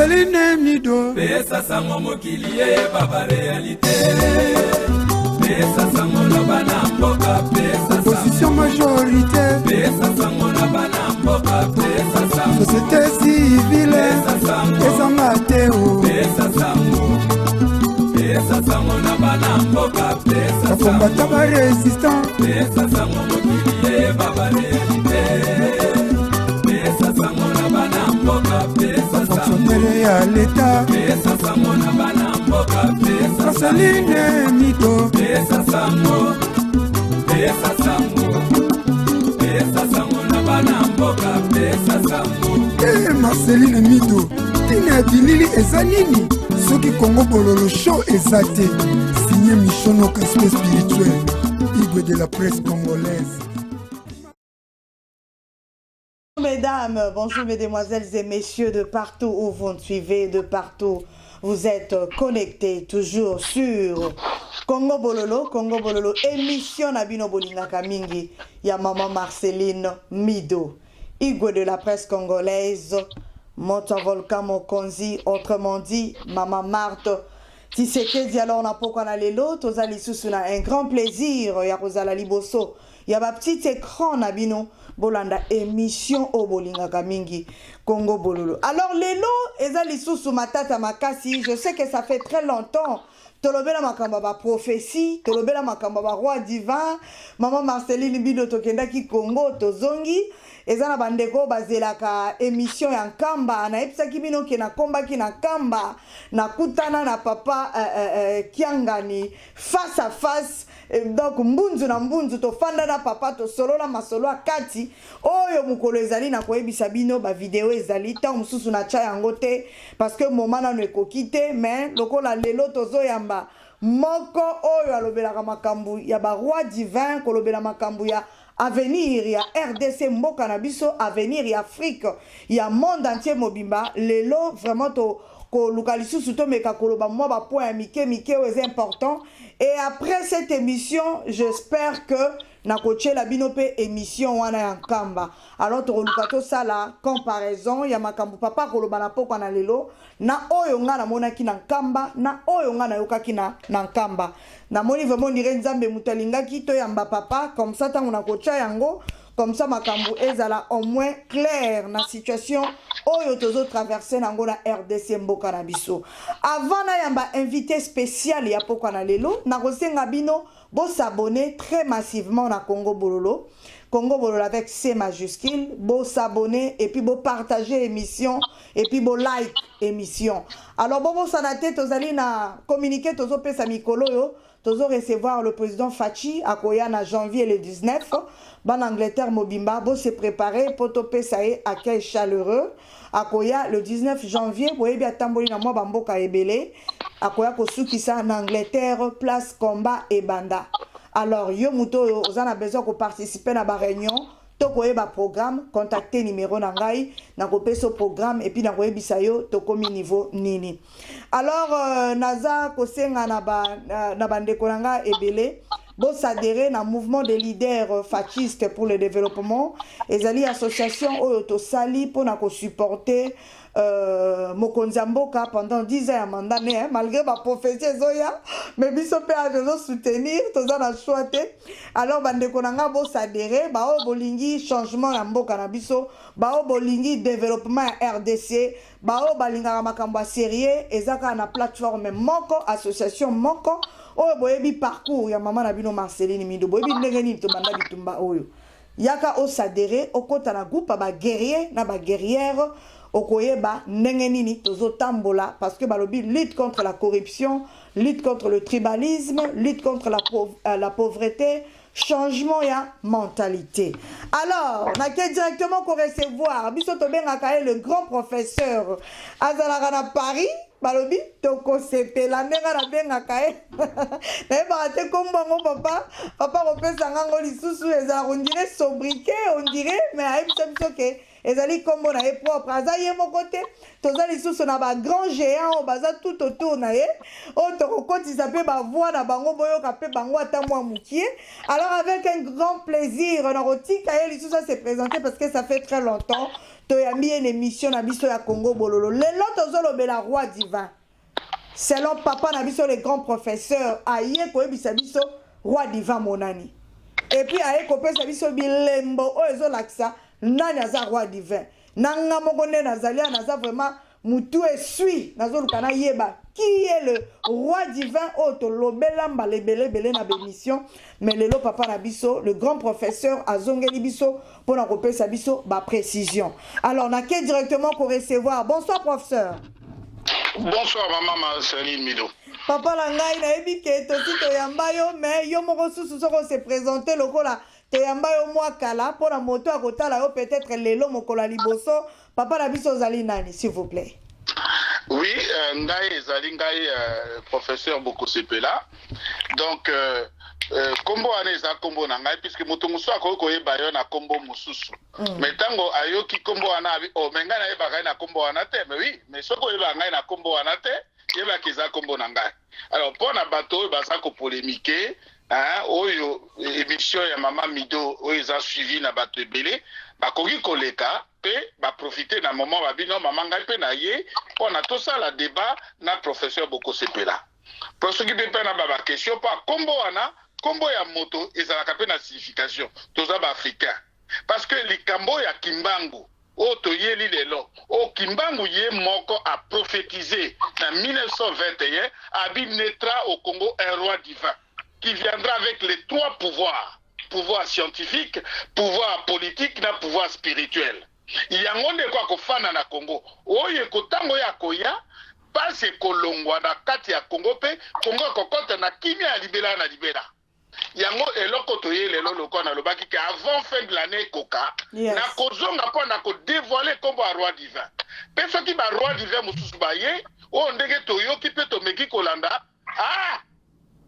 Marceline Mido. Pesa sango mokilie baba réalité. Pesa sango na bana mboka. Pesa Opposition majorité. Pesa sango na bana mboka. Pesa sango. Société civile. Pesa sango. Pesa mateo. Pesa sango. Pesa sango na bana mboka. Pesa sango. Combattant ba résistant. Pesa sango mokilie baba réalité. Pesa sango na bana mboka. Pesa sango. Fonctionnaire à l'état. Pesa sango na bana mboka. Pesa Marceline Mido. Pesa sango. Pesa sango. Pesa sango na bana mboka. Pesa sango. Marceline Mido. Tina Bilili Ezanini. Ceux qui Congo Bololo Show Ezate. Signé Michono Caspé spirituel. Igwe de la presse congolaise. Mesdames, bonjour mesdemoiselles et messieurs de partout où vous nous suivez, de partout vous êtes connectés toujours sur Congo Bololo, émission Nabino Bolingaka Mingi, ya maman Marceline Mido, Igwe de la presse congolaise, Monta Volcan Mokonzi, autrement dit, maman Marthe. Si c'était dit alors on a pas qu'on a les lots, tozali susuna un grand plaisir, ya Rosala Liboso, ya ba petit écran Nabino. Bolanda émission au Bolingaka Mingi Congo Bololo. Alors les lots ezali susu matata makasi, je sais que ça fait très longtemps. Tolobela makamba ba prophétie, tolobela makamba ba roi divin, maman Marceline Mido tokenda ki Congo tozongi. Ezana bandeko bazelaka émission ya nkamba na epsaki bino ke na komba ki na kamba na kutana na papa kiangani face à face. Donc mbunzu na mbunzu to fanda na papa to solo na masolo akati oyo mukolo ezali na koyebisa bino ba video ezali ta mususu na cha yango te parce que moment na ekoki te mais lokola lelo tozo yamba moko oyo alobelaka makambu ya ba roi divin kolobela makambu ya avenir ya RDC mboka na biso avenir ya Afrique ya monde entier mobimba lelo vraiment to ko lukalisu to meka koloba mwa ba point mike est important. Et après cette émission, j'espère que na coaché la binope émission wana ya nkamba. Alors to lukato sala comparaison ya makambu papa koloba na poko na lelo na oyo nga na mona ki na nkamba na oyo nga na yoka ki na nkamba. Na moni vraiment dire nzambe mutalinga ki to yamba papa comme ça tango na coacha yango. Comme ça, makambu ezala au moins clair na situation oyo tozo traverser nango na RDC mboka na biso. Avant na yamba invité spécial ya poko na lelo, na kosenga bino bo s'abonner très massivement na Congo Bololo. Congo Bololo avec C majuscule, bo s'abonner et puis bo partager émission et puis bo like émission. Alors bo sanate tozali na communiquer tozo pesa mikolo yo. Tozo recevoir le président Fachi à Koya na janvier le 19. Ban Angleterre Mobimba, bo se préparer pour topé saé accueil chaleureux. À Koya le 19 janvier, vous voyez bien tamboli na moi bamboka ebele. À Koya kosuki sa en Angleterre, place combat et banda. Alors yo muto yo, vous en a besoin de participer à la réunion. Toko eba programme, contactez numéro nangai, na kopé ce programme et puis na koye bisayo toko mi niveau nini. Alors naza kosenga na bandeko nanga ebele, bo s'adhérer na mouvement des leaders fascistes pour le développement, ezali association oyo to sali pour na ko supporter Mokonzi Mboka pendant 10 ans à mandat malgré ma prophétie zoya mais biso pe a de soutenir toza na choité. Alors bande konanga bo s'adhérer ba o bolingi changement na mboka na biso ba o bolingi développement RDC ba o balinga makambo sérieux ezaka na plateforme moko association moko oyo boyebi parcours ya mama na bino Marceline Mido boyebi ndenge nini to banda bitumba oyo yaka o s'adhérer o kota na groupe ba guerrier na ba guerrière okoyeba ndenge nini tozo tambola parce que balobi lutte contre la corruption, lutte contre le tribalisme, lutte contre la pauvreté, changement ya mentalité. Alors, na ke directement ko recevoir biso to bengaka le grand professeur azalaka na Paris balobi toko sepela ndenge na bengaka na ba te kombongo papa kopesa ngango lisusu ezala on dirait sobriquet on dirait mais aïe biso ke ezali kombo na ye propre aza ye moko te toza lisusu na bagrand géant oyo baza tout autour na ye oyo tokokotisa mpe bavoi na bango boyoka mpe bango ata mwa mokie. Alors avec un grand plaisir na kotika ye lisusu a se présenter parce que ça fait très longtemps toyambi une émission na biso ya Congo Bololo lelo tozolobela roi divin selon papa na biso le grand professeur aye koyebisa biso roi divin monani et puis aye kopesa biso bilembo oyo ezolakisa nani aza roi divin nanga moko nde nazali naza vraiment mutu esui nazoluka nayeba qui est le roi divin oyo tolobela mbala ebelebele na bémission mais lelo papa na biso le grand professeur azongeli biso mpona kopesa biso baprécision. Alors nake directement pour recevoir. Bonsoir professeur. Bonsoir maman Marceline Mido. Papa la ngai nayebi ke tosi toyamba yo mais yo moko susu soko se présenter lokola toyamba yo mwa kala mpona moto akotala yo peut-être lelo mokolo ya liboso papa na biso ozali nani s'il vous plaît? Oui, ngai ezali ngai professeur Bokosepela. Donc kombo wana eza kombo na ngai puisque moto mosusu akoki koyeba yo na kombo mosusu. Mais ntango ayoki kombo wana abi o me ngai nayebaka ye na kombo wana te. Mais oui, mais soki oyeba ngai na kombo wana te yebaki eza kombo na ngai. Alors mpona bato oyo baza kopolémike oyo émission ya mama Mido oyo eza suivi na bato ebele bakoki koleka pe baprofite na moment babino mama ngai pe na ye mpona tosala débat na professeur Bokosepela po soki mpe na bakestion mpo kombo wana kombo ya moto ezalaka mpe na signification toza baafricain parce que likambo ya kimbangu oyo toyeli lelo oyo kimbangu ye moko a prophétisé na 1921 abi naîtra au Congo un roi divin qui viendra avec les trois pouvoirs, pouvoir scientifique, pouvoir politique, na pouvoir spirituel. Yango nde kwa kofana na Congo. Oye kotango ya koya, pase kolongwa na kati ya Congo pe, Congo kokota na kimia ya libela na libela. Yango eloko toye lelo loko na lobaki ke avant fin de l'année koka, na kozonga po na ko dévoiler kombo a roi divin. Pe soki ba roi divin mususu ba ye, o ndenge toyoki pe tomeki kolanda,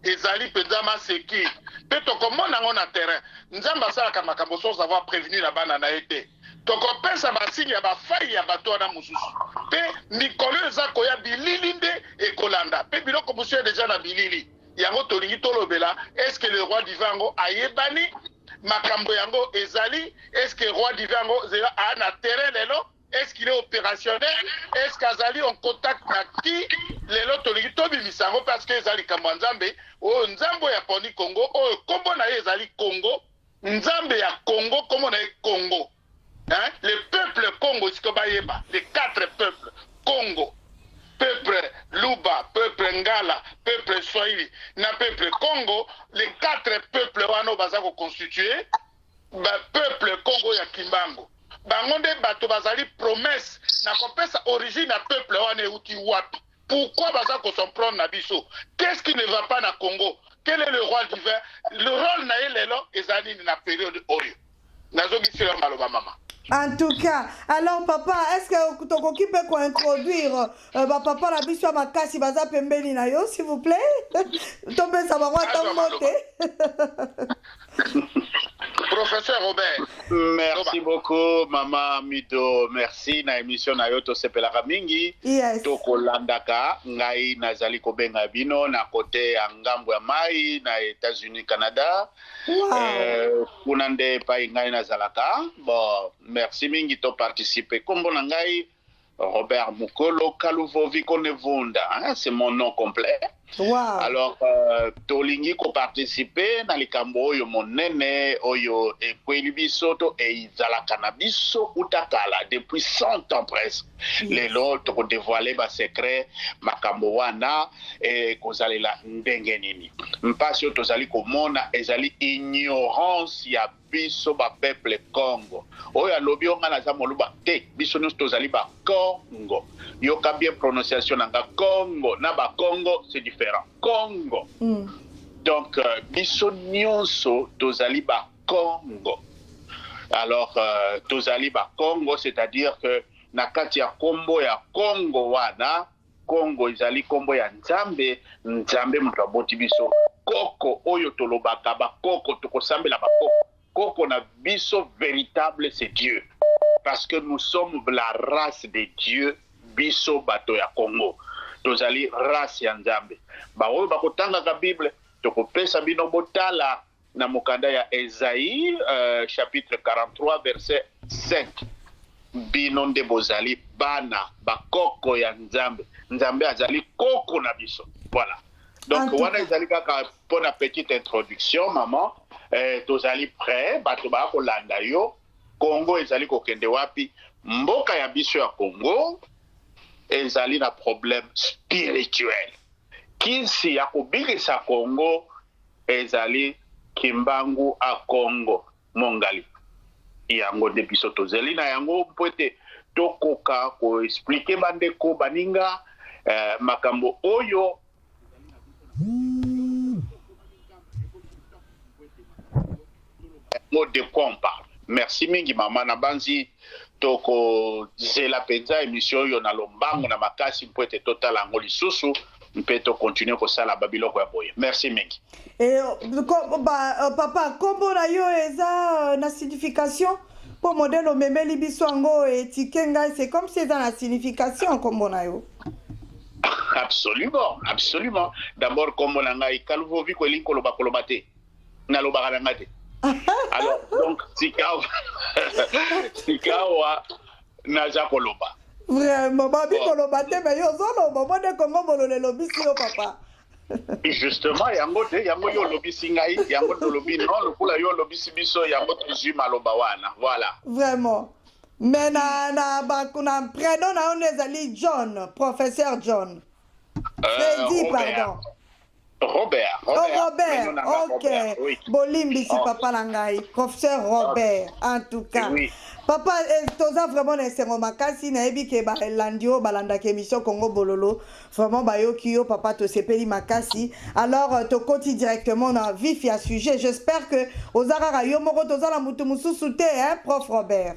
ezali pendama seki pe tokomona ngo na terrain nzamba asalaka makambo sans avoir prévenu na bana na ete tokopesa basigne ya bafai ya bato wana mosusu pe mikolo eza koya bilili nde ekolanda pe biloko mosusu déjà na bilili yango tolingi tolobela est-ce que le roi divin ngo ayebani makambo yango ezali est-ce que roi divin ngo zela na terrain lelo est-ce qu'il est opérationnel? Est-ce qu'Azali en contact avec qui? Les lotos bisango parce que Azali Kamwanzambe, oh Nzambo ya poni Congo, oh Kombo na Azali Congo, Nzambe ya Congo, comme on est Congo. Hein? Le peuple Congo, les 4 peuples Congo, peuple Luba, peuple Ngala, peuple Swahili, na peuple Congo, les 4 peuples wano bazako constitué, peuple Congo ya Kimbango. Bangonde bato bazali promesse na kopesa origine à peuple wane uti wapi. Pourquoi bazako s'en prendre na biso? Qu'est-ce qui ne va pas na Congo? Quel est le roi divin? Le rôle na elelo ezali na période oyo. Nazogi sila maloba mama. En tout cas, alors papa, est-ce que tokoki peut introduire papa la biso makasi baza pembeni na yo s'il vous plaît? Tombe ça va moi tomber. Professeur Robert. Merci beaucoup, Maman Mido. Merci na émission na yo to sepelaka mingi. Yes. Toko landaka ngai nazali kobenga bino na kote ya ngambo ya mai na États-Unis, Canada. Wow. Kuna nde pa ngai nazalaka. Bon, merci mingi to participer. Kombo na ngai Robert Mukolo Kaluvovi Konevunda, hein? C'est mon nom complet. Wow. Alors, tolingi ko participer na likambo oyo monene oyo ekweli biso to ezalaka na biso utakala depuis 100 ans presque. Lelo toko dévoiler ba secret makambo wana kozalela ndenge nini. Mpasi yo tozali komona ezali ignorance ya biso ba peuple Congo. Oyo alobi onga na za moluba te biso nyonso tozali ba Congo. Yoka bien prononciation nanga Congo na ba Congo c'est différent. Congo. Donc biso nyonso tozali ba Congo. Alors tozali ba Congo, c'est-à-dire que na kati ya kombo ya Congo wana Congo ezali kombo ya Nzambe, Nzambe mutu aboti biso koko oyo tolobaka ba koko tokosambela ba koko. Koko na biso véritable c'est Dieu. parce que nous sommes la race de Dieu, biso bato ya Congo. Tozali race ya Nzambe. Ba oyo bakotanga ka Bible, tokopesa bino botala na mokanda ya Esaïe chapitre 43 verset 5. Bino nde bozali bana bakoko ya Nzambe. Nzambe azali koko na biso. Voilà. Donc wana ezali kaka pour la petite introduction maman. Tozali prêt bato ba kolanda yo. Congo ezali kokende wapi? Mboka ya biso ya Congo ezali na problème spirituel. Kinsi ya kobikisa Congo ezali Kimbangu a Congo mongali. Yango de biso tozali na yango poete tokoka ko expliquer bandeko baninga makambo oyo mot de quoi on parle. Merci mingi mama na banzi toko zela penza émission yo na lombango na makasi poete total yango lisusu mpeto continuer ko sala babiloko ya boye. Merci mingi. Et papa kombo na yo eza na signification pour modèle memeli biso ngo etikenga, c'est comme si eza na signification kombo na yo. Absolument, absolument. D'abord kombo na ngai kaluvo vi ko linko loba kolobate. Na loba na ngate. Alors donc Sikawa naja koloba. Vraiment babi koloba te mais yo zolo bobo de Congo bolole lobisi yo papa. Justement yango yo lobisi ngai yango to lobi non lokula yo lobisi biso yango tuji maloba wana. Voilà. Vraiment. Mais na bakuna prénom na on ezali John, professeur John. Freddy pardon. Robert. Ok. Oui. Bolimbi si papa langai, professeur Robert, en tout cas. Oui. Papa, toza vraiment nesemo makasi na ebi ke ba landio balanda ke émission Congo Bololo. Vraiment ba yo ki yo papa to sepeli makasi. Alors to koti directement na vif ya sujet. J'espère que ozara yo moko toza la mutu mususu te hein, prof Robert.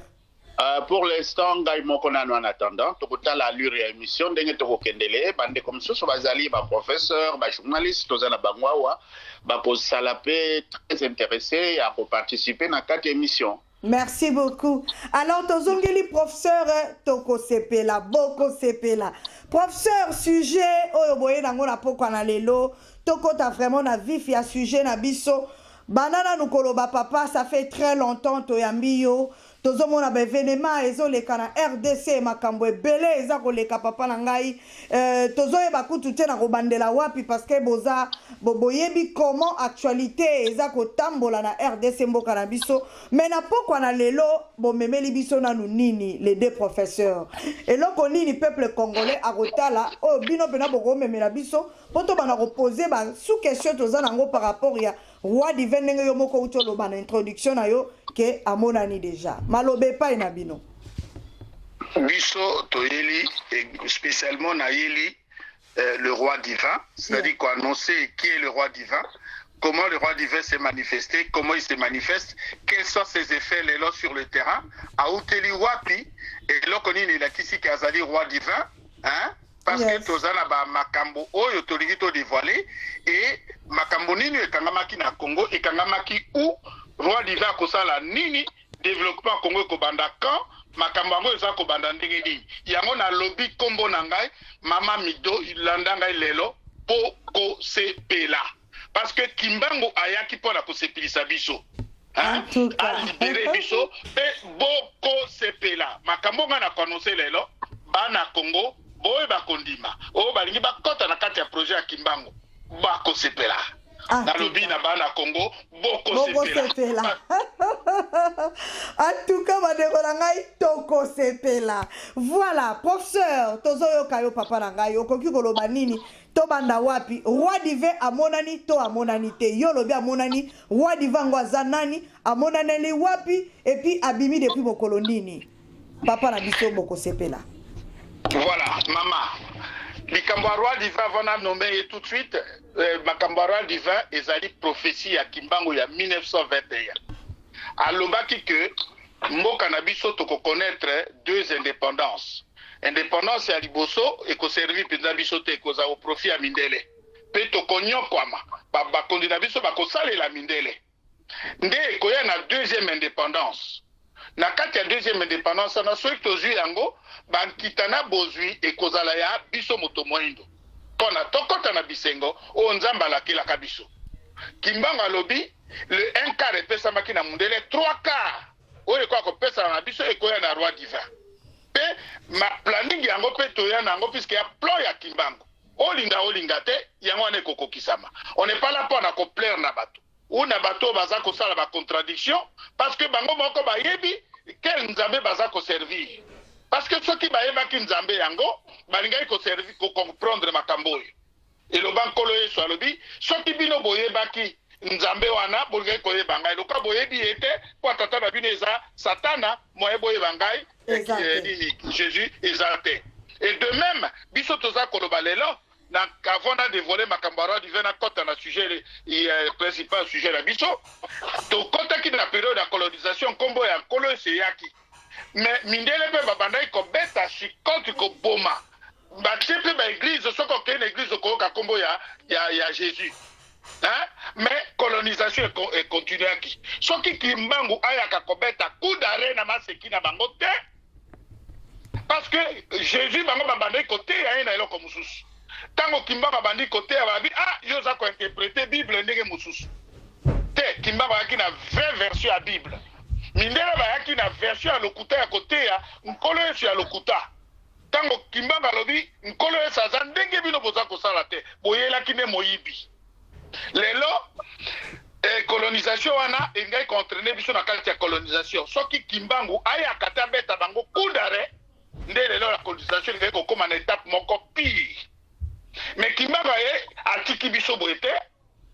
Pour l'instant, ngai moko nano en attendant, tokota la allure ya émission ndenge tokokendele bande comme soso bazali ba professeur, ba journaliste tozana bangwawa, ba kosala pe très intéressé à participer na quatre émissions. Merci beaucoup. Alors tozongeli professeur Toko Sepela, Boko Sepela. Professeur sujet oyo boye nango na poko na lelo, toko ta vraiment na vif ya sujet na biso. Banana nukoloba papa, ça fait très longtemps to yambiyo. Tozomona ba événement ezoleka na RDC makambo ebele eza koleka papa na ngai tozoyeba kutu te na kobandela wapi parce que boza boyebi comment actualité eza kotambola na RDC mboka na biso mais na pokwa na lelo bomemeli biso nanu nini les deux professeurs eloko nini peuple congolais akotala oyo bino pena bokomemela biso poto bana koposer ba sous question toza nango par rapport ya roi divin ndenge yo moko uti oloba na introduction na yo ke amonani déjà malobe pa ina bino biso toyeli spécialement na yeli le roi divin, c'est-à-dire qu'on annoncer qui est le roi divin, comment le roi divin s'est manifesté, comment il se manifeste, quels sont ses effets les lots sur le terrain, à Outeli Wapi, et là qu'on est là qui Kazali roi divin, hein, parce que tozana ba makambo oyo tolingi to dévoiler et makambo nini ekangamaki na Congo ekangamaki où roi divin kosala nini développement Congo ko banda quand makambo ngo eza ko banda ndenge nini yango na lobby kombo na ngai mama mido ilanda ngai lelo poko sepela parce que Kimbangu ayaki pona ko sepelisa biso hein a libérer biso et boko sepela makambo nga na annoncer lelo bana Congo boye bakondima o balingi bakota na kati ya projet ya Kimbangu bako sepela na lobby na bana Congo boko sepela en tout cas madeko na ngai toko sepela voilà professeur tozoyo kayo papa na ngai okoki koloba nini to banda wapi roi divin amonani to amonani te yo lobi amonani roi divin ngo azanani amonaneli wapi et puis abimi depuis mokolo nini papa na biso boko sepela. Voilà, maman. Likambo roi divin vana nommé tout de suite. Makambo roi divin ezali prophétie ya Kimbangu ya 1921. Alobaki que mboka na biso toko connaître deux indépendances. Indépendance ya liboso et ko servir penza biso te ko za au profit ya mindele. Pe toko nyokwama ba kondi na biso ba ko sale la mindele. Nde ko ya na deuxième indépendance. na kati ya deuxième indépendance na soki tozwi yango bankitana bozwi ekozala ya biso moto moyindo mpona tokɔta na bisengo oyo nzambe alakelaka biso. Kimbangu alobi le 1/4 epesamaki na mundele, 3/4 oyo ekoya kopesana na biso ekoya na roi divin. Pe ma planning yango pe toya nango puisque ya plan ya Kimbangu olinga te yango wana ekokokisama. On n'est pas là pour na koplaire na bato ou na bato baza kosala ba contradiction parce que bango moko bayebi quel nzambe baza ko servir. Parce que ceux qui bayebaki nzambe yango balingai ko servir ko comprendre makambo oyo. Et le bankolo yesu alobi soki bino boyebaki nzambe wana bolingai koyeba ngai loka boyebi ete po tata na bino eza satana moye boyeba ngai Jésus exalté. Et de même biso toza koloba lelo na kavona dévoiler makambara du vena kota na sujet principal sujet la biso to kota ki na période de colonisation kombo ya kolo seyaki mais mindele pe babandai ko beta shikoti ko boma batie pe ba église soko ke na église ko ka kombo ya Jésus. Hein? Mais colonisation est continue aki soki Kimbangu ayaka ko beta coup d'arrêt na maseki na bango te parce que Jésus bango babandai côté ya na eloko mususu. Tango Kimbangu bandi côté ababi yoza ko interpréter Bible ndenge mususu. Te Kimbangu yaki na 20 versions ya Bible. Mindele ba yaki na version ya lokuta ya côté ya nkolo yesu ya lokuta. Tango Kimbangu alobi nkolo yesu aza ndenge bino boza kosala te. Boyelaki ne moyibi. Lelo colonisation wana engai contrainer biso na kati ya colonisation. Soki Kimbangu aya kata beta bango coup d'arrêt nde lelo la colonisation ngai ko koma na étape moko pire. Mais Kimbangu atiki biso boete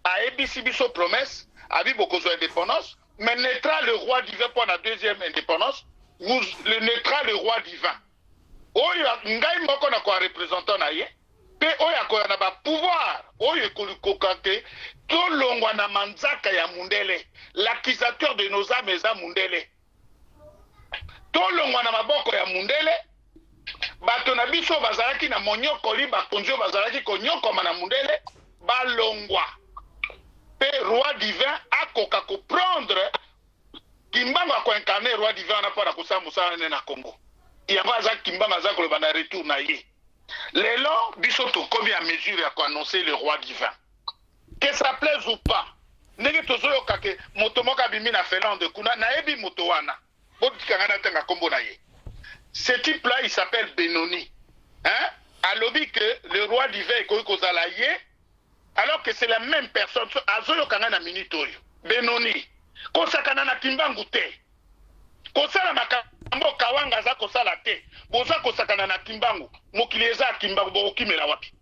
a ebisi biso promesse abi bokozo indépendance mais naîtra le roi divin pour la deuxième indépendance vous le naîtra le roi divin oyo ngai moko na ko représentant na ye pe oyo ko na ba pouvoir oyo kolikoka te to longwa na manzaka ya mundele l'accusateur de nos âmes eza mundele to longwa na maboko ya mundele bato na biso bazalaki na monyokoli bakonzi bazalaki konyokoma na mundele balongwa pe roi divin akoka comprendre Kimbangu ako incarner roi divin na pona kosa musana na Congo yango aza Kimbangu aza koloba na retour na ye lelo biso tokomi à mesure ya ko annoncer le roi divin que ça plaise ou pas ndenge tozoyoka ke moto moko abimi na Finlande kuna nayebi moto wana botikanga na tanga kombo na ye. Ce type-là, il s'appelle Benoni. Hein? Alobi que le roi divin est Kozalaye, alors que c'est la même personne. Azoyo Kanana Minitorio. Benoni. Kosakana na Kimbangu te. Kosala makambo kawanga za kosala te. Boza kosakana na Kimbangu. Mokileza Kimbangu bo okimela wapi.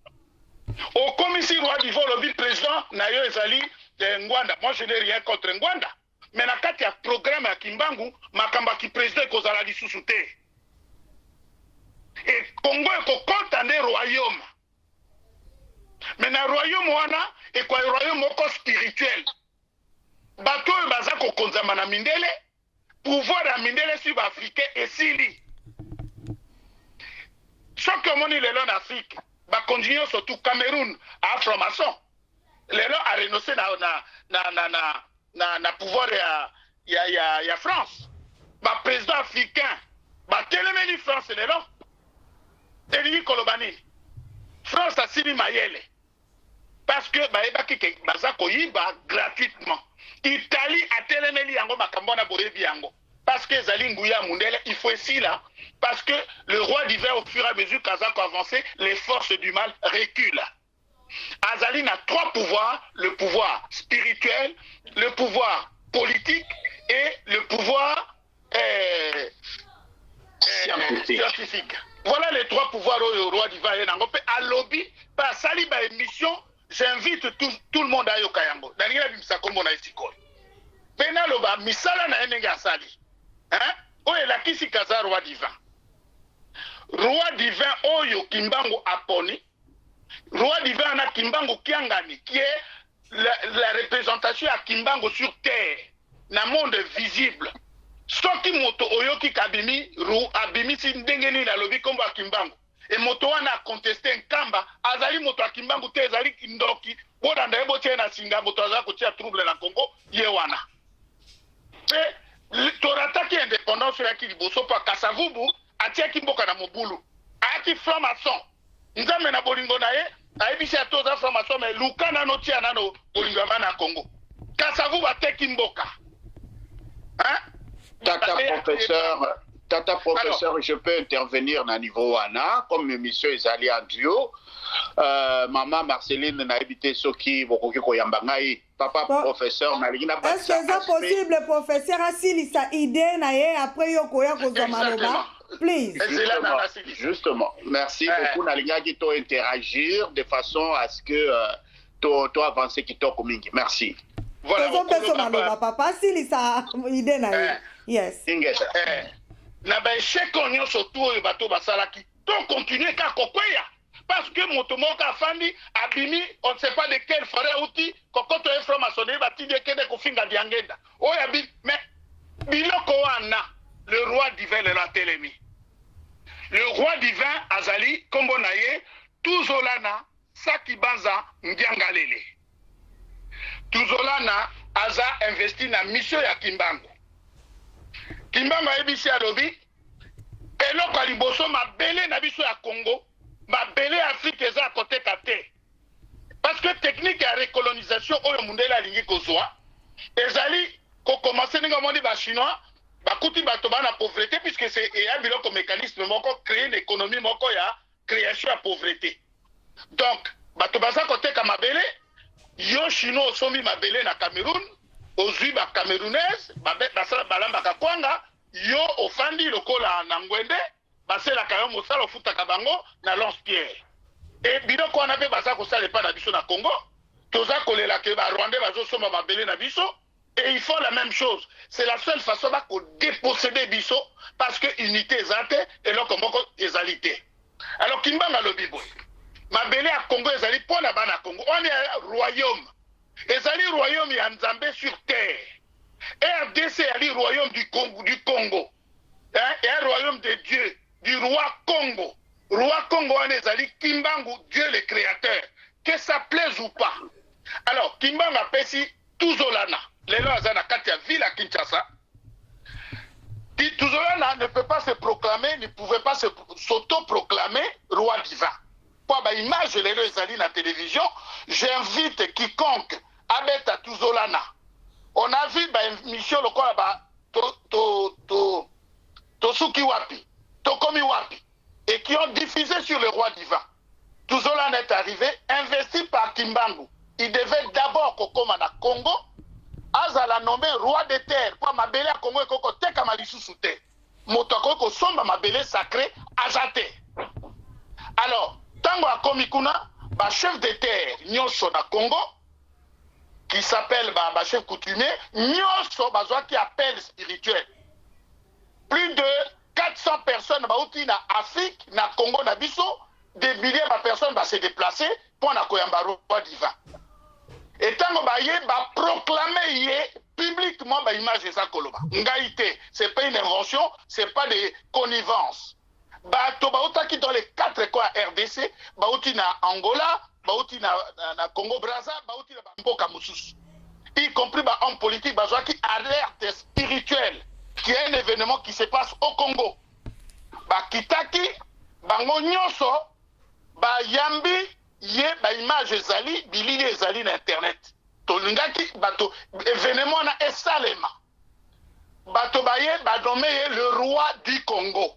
Au commissaire roi divin lobi président na yo ezali Ngwanda. Moi je n'ai rien contre Ngwanda. Mais na kati ya programme ya Kimbangu makamba ki président kozala lisusu te. Et Congo est un royaume. Mais dans le royaume, il y a un royaume spirituel. Bato et bazako konzama na mindele, pouvoir na mindele sur africain et sili. Chaque monde est là en Afrique, ba continuer surtout Cameroun, Afro-Maçon. Les là a renoncé na pouvoir ya France. Ba président africain, ba telemeli France les là. Teli Kolobani. France a sili mayele. Parce que baebaki ke bazako yiba gratuitement. Italie a telemeli yango makambona boyebi yango. Parce que zali nguya mundele il faut ici là parce que le roi divin au fur et à mesure qu'Azako avançait, les forces du mal reculent. Azali a 3 pouvoirs, le pouvoir spirituel, le pouvoir politique et le pouvoir scientifique. Voilà les 3 pouvoirs au roi divin et nangope à lobby par saliba émission. J'invite tout le monde à Yokayango. Daniela bimsa kombo na isiko. Pena loba misala na enenga sali. Hein? Oye la kisi kaza roi divin. Roi divin oyo Kimbangu aponi. Roi divin na Kimbangu kiangani qui est la représentation à Kimbangu sur terre, na monde visible. Soki moto oyoki kabimi ru abimi si ndengeni na lobi kombo a Kimbangu et moto wana a contesté nkamba azali moto a Kimbangu te azali kindoki boda ndebo tie na singa moto azali kotia trouble na Congo ye wana pe torataki indépendance yaki liboso pa Kasavubu atiaki mboka na mobulu ayaki franc-maçon nzambe na bolingo na ye ayebisi atoza franc-maçon mais luka nano tia nano bolingo ya na Congo Kasavubu ateki mboka hein? Tata professeur, alors, je peux intervenir dans le niveau WANA, comme l'émission est allée en duo. Maman Marceline n'a habité Soki, Bokoki Koyambangaï, papa professeur, Nalina Batsa. Est-ce que c'est possible, professeur, Asili, sa idée, après Yokoya Kozamaloba? Please. Justement, merci beaucoup, Nalina, qui t'a interagir de façon à ce que tu avances qui t'a commis. Merci. Voilà. Papa, Asili, sa idée, yes. Na ba échec on surtout oyo bato basalaki donc continuer ka kokweya parce que moto moko afandi abimi on ne sait pas de quelle forêt outil kokoto e franc-maçonnerie batidi kende kofinga diangenda oya bi mais biloko wana le roi divin le latelemi le roi divin azali kombo na ye tuzolana sakibanza ndiangalele tuzolana aza investi na mission ya Kimbangu Kimbangu ayebisi alobi eloko liboso mabele na biso ya Congo mabele Afrique eza à côté kate parce que technique ya recolonisation oyo mundele alingi kozwa ezali ko commencer ninga moni ba chinois bakuti bato bana pauvreté puisque c'est un biloko mécanisme moko créer une économie moko ya création ya pauvreté donc bato baza côté ka mabele yo chinois osomi mabele na Cameroun ozwi ba camerounaise basala balamba kwanga yo ofandi lokola na ngwende basela kayo mosala ofutaka bango na lance-pierre et biloko wana pe baza kosala pa na biso na Congo toza kolela ke ba Rwandais bazosoma mabele na biso et ils font la même chose c'est la seule façon ba ko déposséder biso parce que unité ezate et loko moko ezalité alors Kimbanga lobi boy mabele ya Congo ezali pona bana Congo on est royaume ezali royaume ya Nzambe sur terre. RDC est le royaume du Congo. Hein? Et un royaume de Dieu, du roi Congo. Roi Congo ezali Kimbangu, Dieu le créateur. Que ça plaise ou pas. Alors, Kimbangu apesi Tuzolana. Les lois à Katia ville à Kinshasa. Tuzolana ne peut pas se proclamer, ne pouvait pas s'auto-proclamer roi divin. Pour l'image de l'Élo ezali na télévision, j'invite quiconque abeta Tuzolana. On a vu une mission lokola Tosuki Wapi, Tokomi Wapi, et qui ont diffusé sur le roi divin. Tuzolana est arrivé, investi par Kimbangu. Il devait d'abord kokoma na Congo, azala nommé roi des terres, pour mabele à Congo et koko teka malisu soute. Motoko ko somba mabele sacré azate. Alors, tango a komikuna, ba chef de terre nyonso na Congo, qui s'appelle ba chef coutumier, nyonso bazwa qui appelle spirituel. Plus de 400 personnes bauti na Afrique, na Congo na biso, des milliers de personnes va se déplacer pour na koyamba roi divin. Et tango ba ye ba proclamer ye publiquement ba image de sa koloba. Ngaïté, c'est pas une invention, c'est pas des connivences. Ba to bauta qui dans les 4 coins RDC, bauti na Angola, bauti na Congo Brazza, bauti na Mboka Moussus. Y compris ba homme politique bazwa qui alerte spirituelle, qui est un événement qui se passe au Congo. Ba kitaki, bango nyonso, ba yambi, ye ba image ezali, bilili ezali na internet. Tolingaki bato événement na esalema. Bato baye ba nommé le roi du Congo.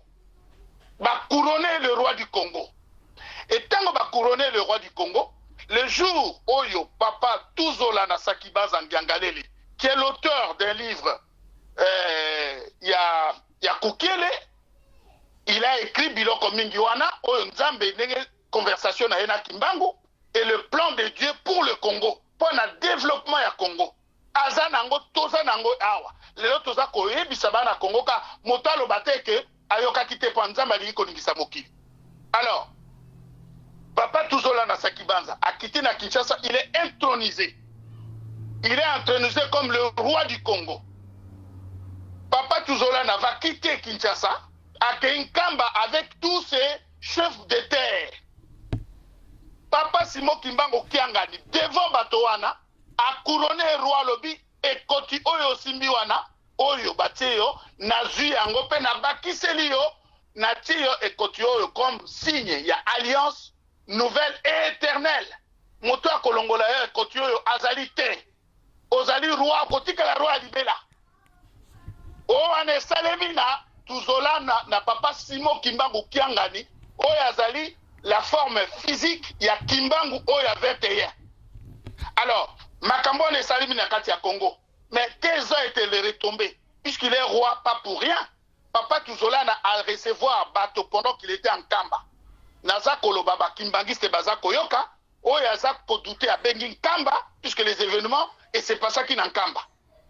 Ba couronner le roi du Congo. Et tant ba couronner le roi du Congo, le jour Oyo Papa Tuzolana Sakibanza Ndiangalele, qui est l'auteur d'un livre ya Kukele, il a écrit Biloko Mingiwana, Oyo Nzambe nenge conversation na Ena Kimbangu, et le plan de Dieu pour le Congo, pour le développement ya Congo. Azanango, Tozanango, Awa. Lelo Toza Koye, Bisabana Congo, ka Motalo Bateke, Ayoka Kite Panzamba Liko Ningisa Mokili. Alors, Papa Tuzolana Sakibanza a quitté na Kinshasa, il est intronisé. Il est intronisé comme le roi du Congo. Papa Tuzolana va quitter Kinshasa à Kenkamba avec tous ses chefs de terre. Papa Simo Kimbangu Kiangani, devant Batowana, a couronné roi Lobi et Koti Oyo Simbiwana, oyo batie yo nazwi yango mpe nabakiseli yo natie yo ekoti oyo comme signe ya alliance nouvelle et éternelle. Moto akolongola yo ekoti oyo azali te. Ozali roi kotikala roi libela. O ane salemi na tuzola na papa Simon Kimbangu Kiangani oyo azali la forme physique ya Kimbangu oyo ya 21. Alors, makambo ne salimi na kati ya Congo. Mais quelles ont été les retombées? Puisqu'il est roi, pas pour rien. Papa Tuzola a recevoir bateau pendant qu'il était en Kamba. Naza Kolobaba Kimbangiste Baza Koyoka, Oyaza Kodouté à Bengin Kamba, puisque les événements, et c'est pas ça qu'il en Kamba.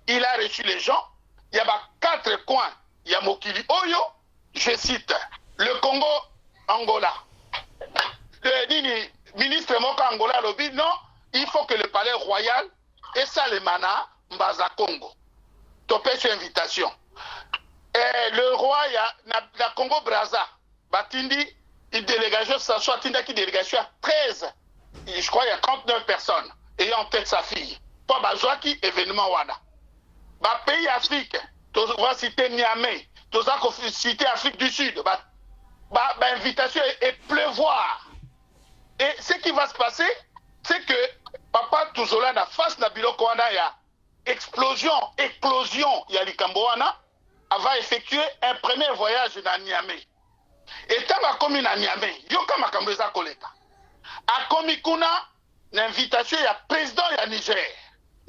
Il a reçu les gens, il y a 4 coins, il y a Mokili Oyo, je cite, le Congo, Angola. Le ministre Moka Angola Lobi, non, il faut que le palais royal et ça le mana Mbaza Congo. Topé sur invitation. Et le roi, il y a la Congo Brazza, Batindi, une délégation, ça soit Tinda qui délégation à 13, je crois il y a 39 personnes, ayant en tête sa fille. Pas Bazouaki, événement Wana. Bah, pays Afrique, tu vas citer Niamey, tu vas citer Afrique du Sud, invitation et pleuvoir. Et ce qui va se passer, c'est que Papa Tuzola na face na biloko wana ya éclosion ya likambo wana va effectuer un premier voyage na Niamey. Et tant akomi na Niamey, yoka makambo eza koleka. Akomi kuna na invitation ya président ya Niger.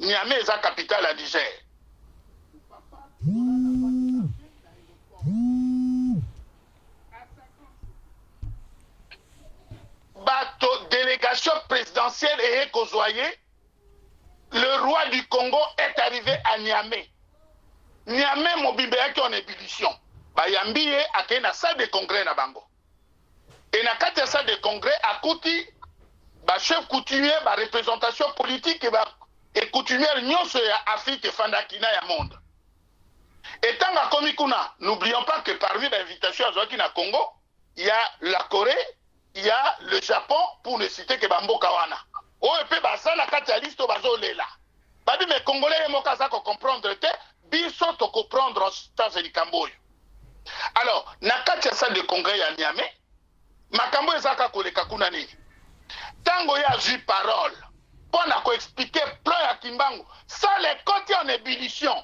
Niamey eza capitale ya Niger. Bateau délégation présidentielle et Kozoye, le roi du Congo est arrivé à Niamey. Niamey mobimbe yaki en ébullition. Bayambiye ake na salle de congrès na bango. Et na kati ya salle de congrès akuti ba chef coutumier ba représentation politique et coutumière nyonso ya Afrique fandakina ya monde. Et tant que komi kuna, n'oublions pas que parmi l'invitation à Zoaki na Congo, il y a la Corée, il y a le Japon, pour ne citer que Bambo Kawana. Oh, et puis, ça, la carte à liste, bazo lela. Babi, mais Congolais, ils m'ont comprendre, biso to comprendre, ça, c'est du Camboy. Alors, na kati ya salle de congrès ya Niamey, makambo ezaka koleka kuna nini. Tango ya ju parole, pour na ko expliquer plan ya Kimbangu, ça les côtés en ébullition.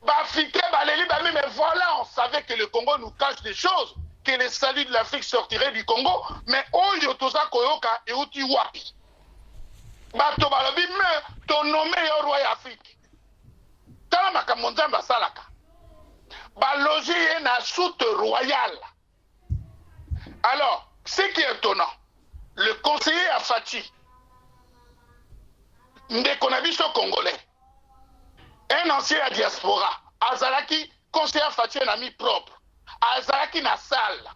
Bafike, baleli, bami, mais voilà, on savait que le Congo nous cache des choses, que le salut de l'Afrique sortirait du Congo, mais oyo toza koyoka et uti wapi. Bato balobi, mais ton nommé yo roi Afrique. Tala makambo nzambe asalaka. Balogi ye na soute royale. Alors, ce qui est étonnant, le conseiller à Fati, Ndekonabiso congolais, un ancien à diaspora, Azalaki, conseiller à Fati, un ami propre, Azalaki na salle.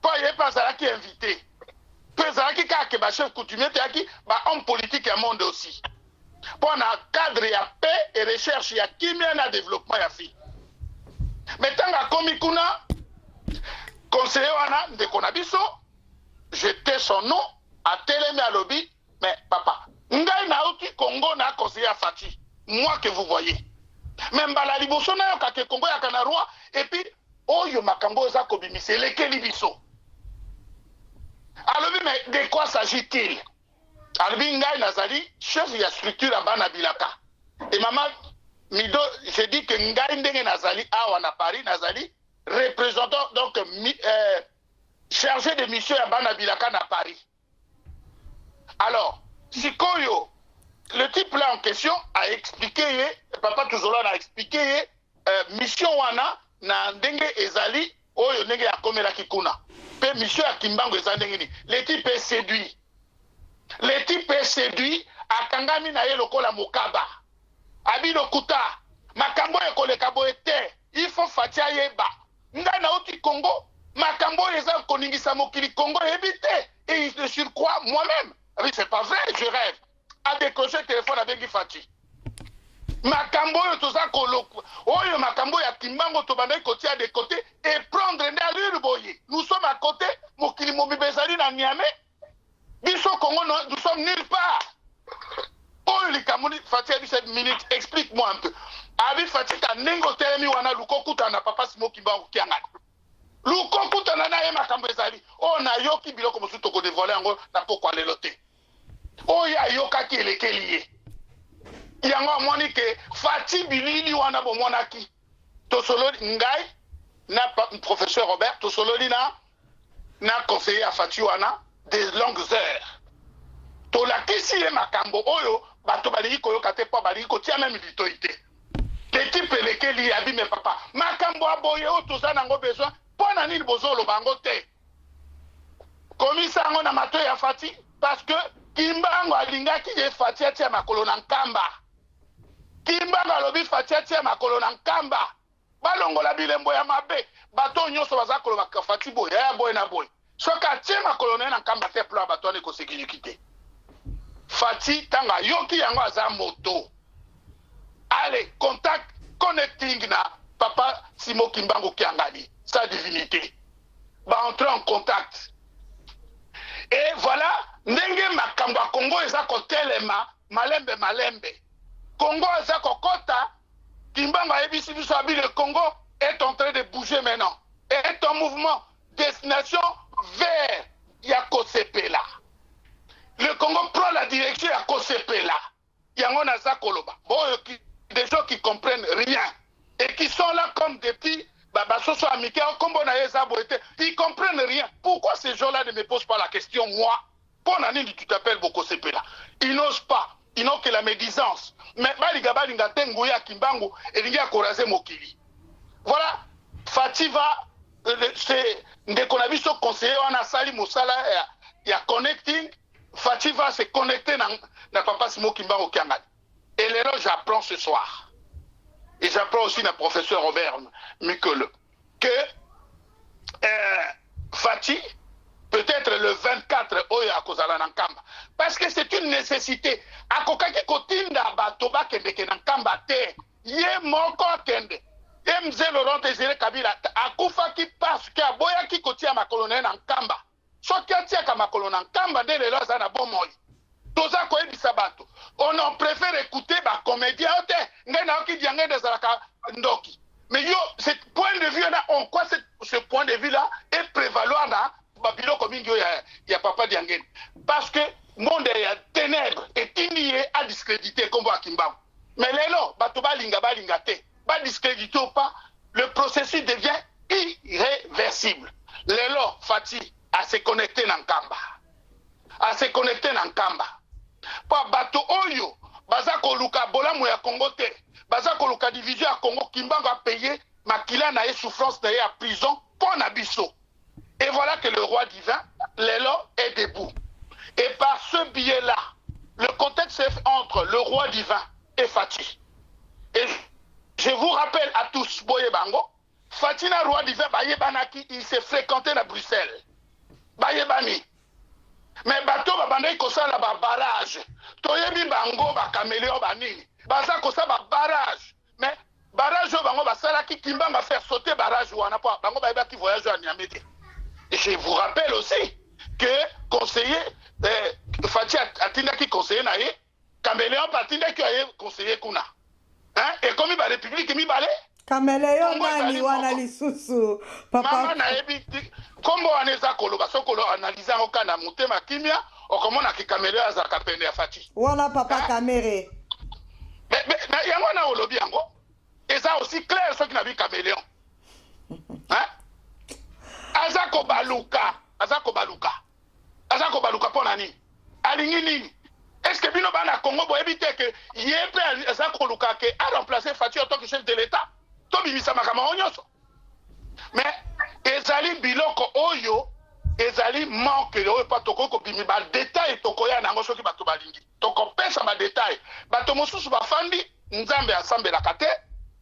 Pas il n'est pas Azalaki invité. Peu Azalaki ka chef coutumier, homme politique et monde aussi. Pour un cadre, il y a paix et recherche, il y a kimia na développement, il y a fi. Mais tant que Komikuna, conseiller wana Ndekonabiso, j'étais son nom, à Télémé à lobby, mais papa, ngai na outi Congo na conseiller à Fati, moi que vous voyez. Même la liboso na yo kake Congo ya kana roi, et puis, oyo makambo eza kobimise, lekeli biso. Alors, mais de quoi s'agit-il? Alors, ngai nazali, chef de la structure à Bana Bilaka. Et maman, Mido, j'ai dit que ngai ndenge nazali, awa na Paris, nazali, représentant, donc, chargé de mission à Bana Bilaka na Paris. Alors, Sikoyo, le type là en question a expliqué, Papa Tuzola a expliqué, mission wana na ndenge ezali, oyo ndenge ya komela kikuna. Pe mission ya Kimbangu ezali ndenge. Le type est séduit. Le type est séduit, akangami na ye lokola mokaba. Abi lokuta, makambo ekoleka boete, il faut fatia yeba. Nga na oti Congo, makambo eza koningisa mokili Congo ebite. Et de surcroît, moi-même, c'est pas vrai, je rêve. A décroché le téléphone avec Fati. Makambo yo toza koloko. Oyo makambo ya Kimbangu tobanda kotia de côté et prendre na Lulboye. Nous sommes à côté, mokili mobibezali na Niamey. Biso Congo, nous sommes nulle part. Oyo likamoni Fati a dit cette minute, explique-moi un peu. abi fatika nengo telemi wana lukokuta na papa Simon Kimbangu kiangana lukokuta na ye makambo ezali o na yoki biloko mosusu toko dévoiler yango na pokwa lelo te o ya yokaki elekeli ye yango amoni ke fati bilili wana bomonaki tosololi ngai na professeur Robert tosololi na conseiller à fati wana des longues heures tolakisi ye makambo oyo bato balingi koyoka te mpo balingi kotia meme litoi te l'équipe elekeli abi me papa makambo aboye oyo toza nango besoin mpo na nini bozoloba yango te komisa yango na matoi ya fati parce que Kimbangu alingaki ye fati atia makolo na nkamba Kimbangu alobi fati atia makolo na nkamba balongola bilembo ya mabe bato nyonso baza koloba fati boye ya boye na boye soki atie makolo na ye na nkamba te plo ya bato wana ekosekiliki te fati tanga yoki yango aza moto allez contact connecting na papa Simon Kimbangu Kiangani sa divinité ba entrer en contact et voilà ndenge makambo Congo eza kotelema malembe Congo eza kokota Kimbangu ayebisi biso abi le Congo est en train de bouger maintenant est en mouvement destination vers Yakosepela. Le Congo prend la direction à Kosepela. Yango naza koloba. Bon, des gens qui comprennent rien et qui sont là comme des petits basoso amika kombo na yeza boete, ils comprennent rien. Pourquoi ces gens-là ne me posent pas la question moi? Pour nani tu t'appelles Bokosepela? Ils n'osent pas. Ils n'ont que la médisance. Mais baliga balinga tengoya Kimbangu et linga koraze mokili. Voilà. Fativa c'est ndekonabiso conseiller wana sali mosala ya connecting. Fati va se connecter na papa Simon Kimbangu Kiangani. Et là, j'apprends ce soir. Et j'apprends aussi na professeur Robert Mikole que Fati, peut-être le 24 Oya Kozala Nankamba. Parce que c'est une nécessité. Akokaki kotinda batoba kende Nankamba te. Ye moko kende. Mze Laurent Désiré Kabila. Akufa ki parce que aboya ki kotia ma colonel Nankamba. Soki atiaka makolo na nkamba nde lelo aza na bomoi toza koyebisa bato on préfère écouter bacomédien te ngai nayoki dia ngai ezalaka ndoki mais yo ce point de vue là on quoi ce point de vue là est prévaloir na babiloko mingi oyo ya papa Diangeni parce que monde ya ténèbres etindi ye a discréditer kombo ya Kimbangu mais lelo bato balinga te ba discréditer ou pas le processus devient irréversible lelo Fati à se connecter na nkamba à se connecter na nkamba pa bato oyo baza koluka bolamu ya Congo te baza koluka division ya Congo Kimbangu a payé makila na ye souffrance na ye à prison pour na biso et voilà que le roi divin Lelo est debout et par ce biais là le contexte est entre le roi divin et Fati et je vous rappelle à tous boye bango Fati na roi divin bayebanaki il s'est fréquenté na Bruxelles bayebani mais bato babandaki kosala ba barrage toyebi bango ba caméléon banini baza kosala ba barrage mais barrage oyo bango basalaki Kimbangu a faire sauter barrage wana po bango bayebaki voyage à Niamey te et je vous rappelle aussi que conseiller Fati atindaki conseiller na ye caméléon atindaki aye conseiller kuna hein et comme ba république mibale Kameleyo nani wana lisusu papa mama na yebi kombo aneza koloba sokolo analyser oka na motema kimia okomona ki Kameleyo azaka pende ya Fati wana papa Kamere mais yango na olobi yango eza aussi clair soki na bi Kameleyo hein azako baluka pona nini alingi nini est-ce que bino bana Congo boyebi te ke yepe azako luka ke a remplacer Fati en tant que chef de l'État to bimisa makambo nyonso mais ezali biloko oyo ezali manque oyo pa toko bimi ba détail tokoya nango soki bato balingi tokopesa ba détail bato mosusu bafandi nzambe asambelaka te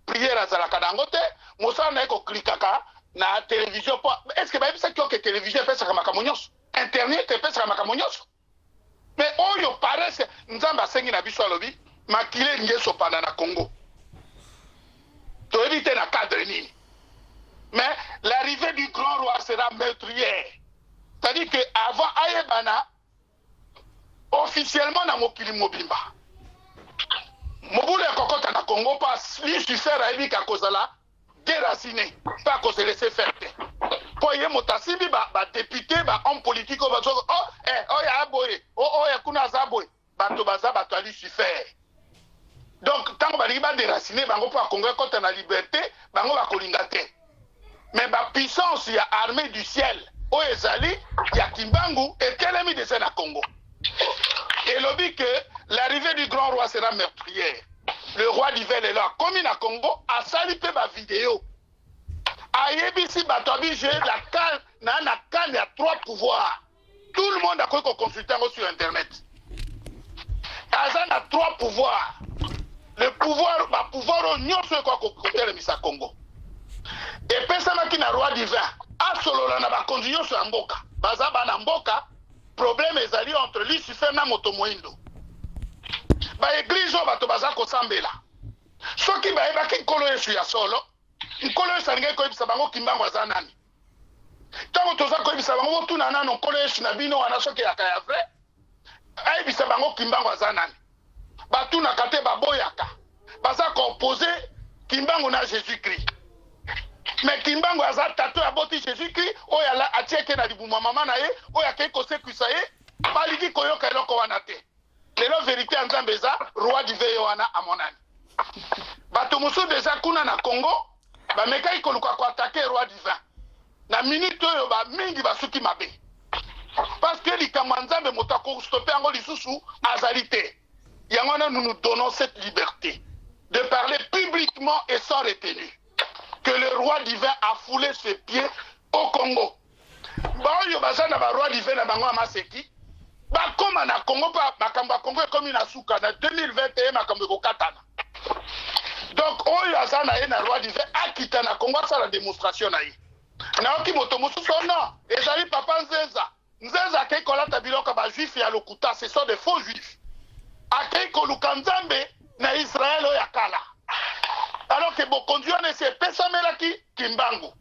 prière azalaka nango te mosala na eko klikaka na télévision po est-ce que bayebisa ki oke télévision epesaka makambo nyonso internet epesaka makambo nyonso mais oyo paresse nzambe asengi na biso alobi makile ngeso panda na Congo to éviter na cadre nini mais l'arrivée du grand roi sera meurtrière c'est-à-dire que avant ayebana officiellement na mokili mobimba mobulu ya kokota na Congo pas Lucifer ayebi ka kozala déraciné pas qu'on se laisser faire po ye motasibi ba député ba homme politique ba so ya aboye ya kuna za aboye bato baza bato ya Lucifer. Donc tant ba liba déraciné bango pa Congo kota na liberté bango ba kolinga te. Mais ba puissance ya armée du ciel o ezali ya Kimbangu etelemi de na Congo. Et lobby que l'arrivée du grand roi sera meurtrière. Le roi d'hiver est là. Comme il a Congo, a salipé ma vidéo. A yebisi batobije la canne, na canne, il y a 3 pouvoirs. Tout le monde a cru qu'on consultait sur Internet. Azan a 3 pouvoirs. Le pouvoir, ma pouvoir au nyon sur quoi côté le Misa Congo. Et personne qui n'a roi d'hiver, a solo la na ba condition sur Mboka. Bazaba na Mboka. Problème est allié entre Lucifer na Motomoindo. Ba église o bato baza ko sambela. Soki ba eba ki nkolo yesu ya solo, nkolo yesu alinga ko ebisa bango Kimbangu aza nani. Tango toza ko ebisa bango tuna nano nkolo yesu na bino wana soki ya kaya vrai. Ebisa bango Kimbangu aza nani. Batu na kate baboyaka. Baza ko opposer Kimbangu na Jésus-Christ. Mais Kimbangu aza tato ya boti Jésus-Christ oya la atieke na libuma mama na ye oya ke ko sekuisa ye baliki koyoka eloko wana te. Lelo vérité en Zambeza roi du Veyoana à monani. Bato musu déjà kuna na Congo ba meka ikoluka ko attaquer roi divin. Na minute oyo ba mingi basuki mabe. Parce que li kamanzambe motako stopper ngo lisusu azalité. Yangona nous donnons cette liberté de parler publiquement et sans retenue. Que le roi divin a foulé ses pieds au Congo. Ba yo bazana ba roi divin na bango amaseki. Bakoma na Congo pa makamba Congo comme na suka na 2021 makambo ko katana. Donc oyo azana ye na roi divin akita na Congo ça la démonstration na ye. Na oki moto mususu non, ezali papa Nzeza ke kolata biloko ba juif ya lokuta, ce sont des faux juifs. Akei koluka Nzambe na Israël o yakala. Alors que bokonzi on essaie pesamela ki Kimbangu.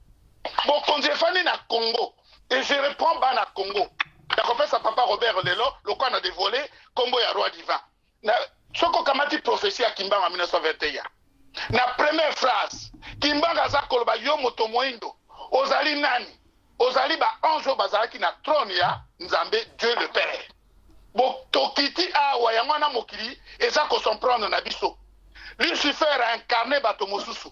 Bokonzi fani na Congo et je reprends ba na Congo. D'accord, ça papa Robert Lelo, le quoi a dévolé Combo ya roi divin. Soko kamati prophétie à Kimbangu en 1921. Na première phrase, Kimbangu aza koloba yo moto moindo, ozali nani? Ozali ba ange bazalaki na trône ya Nzambe Dieu le Père. Bo tokiti awa ya mwana mokili eza ko comprendre na biso. Lucifer a incarné bato mosusu.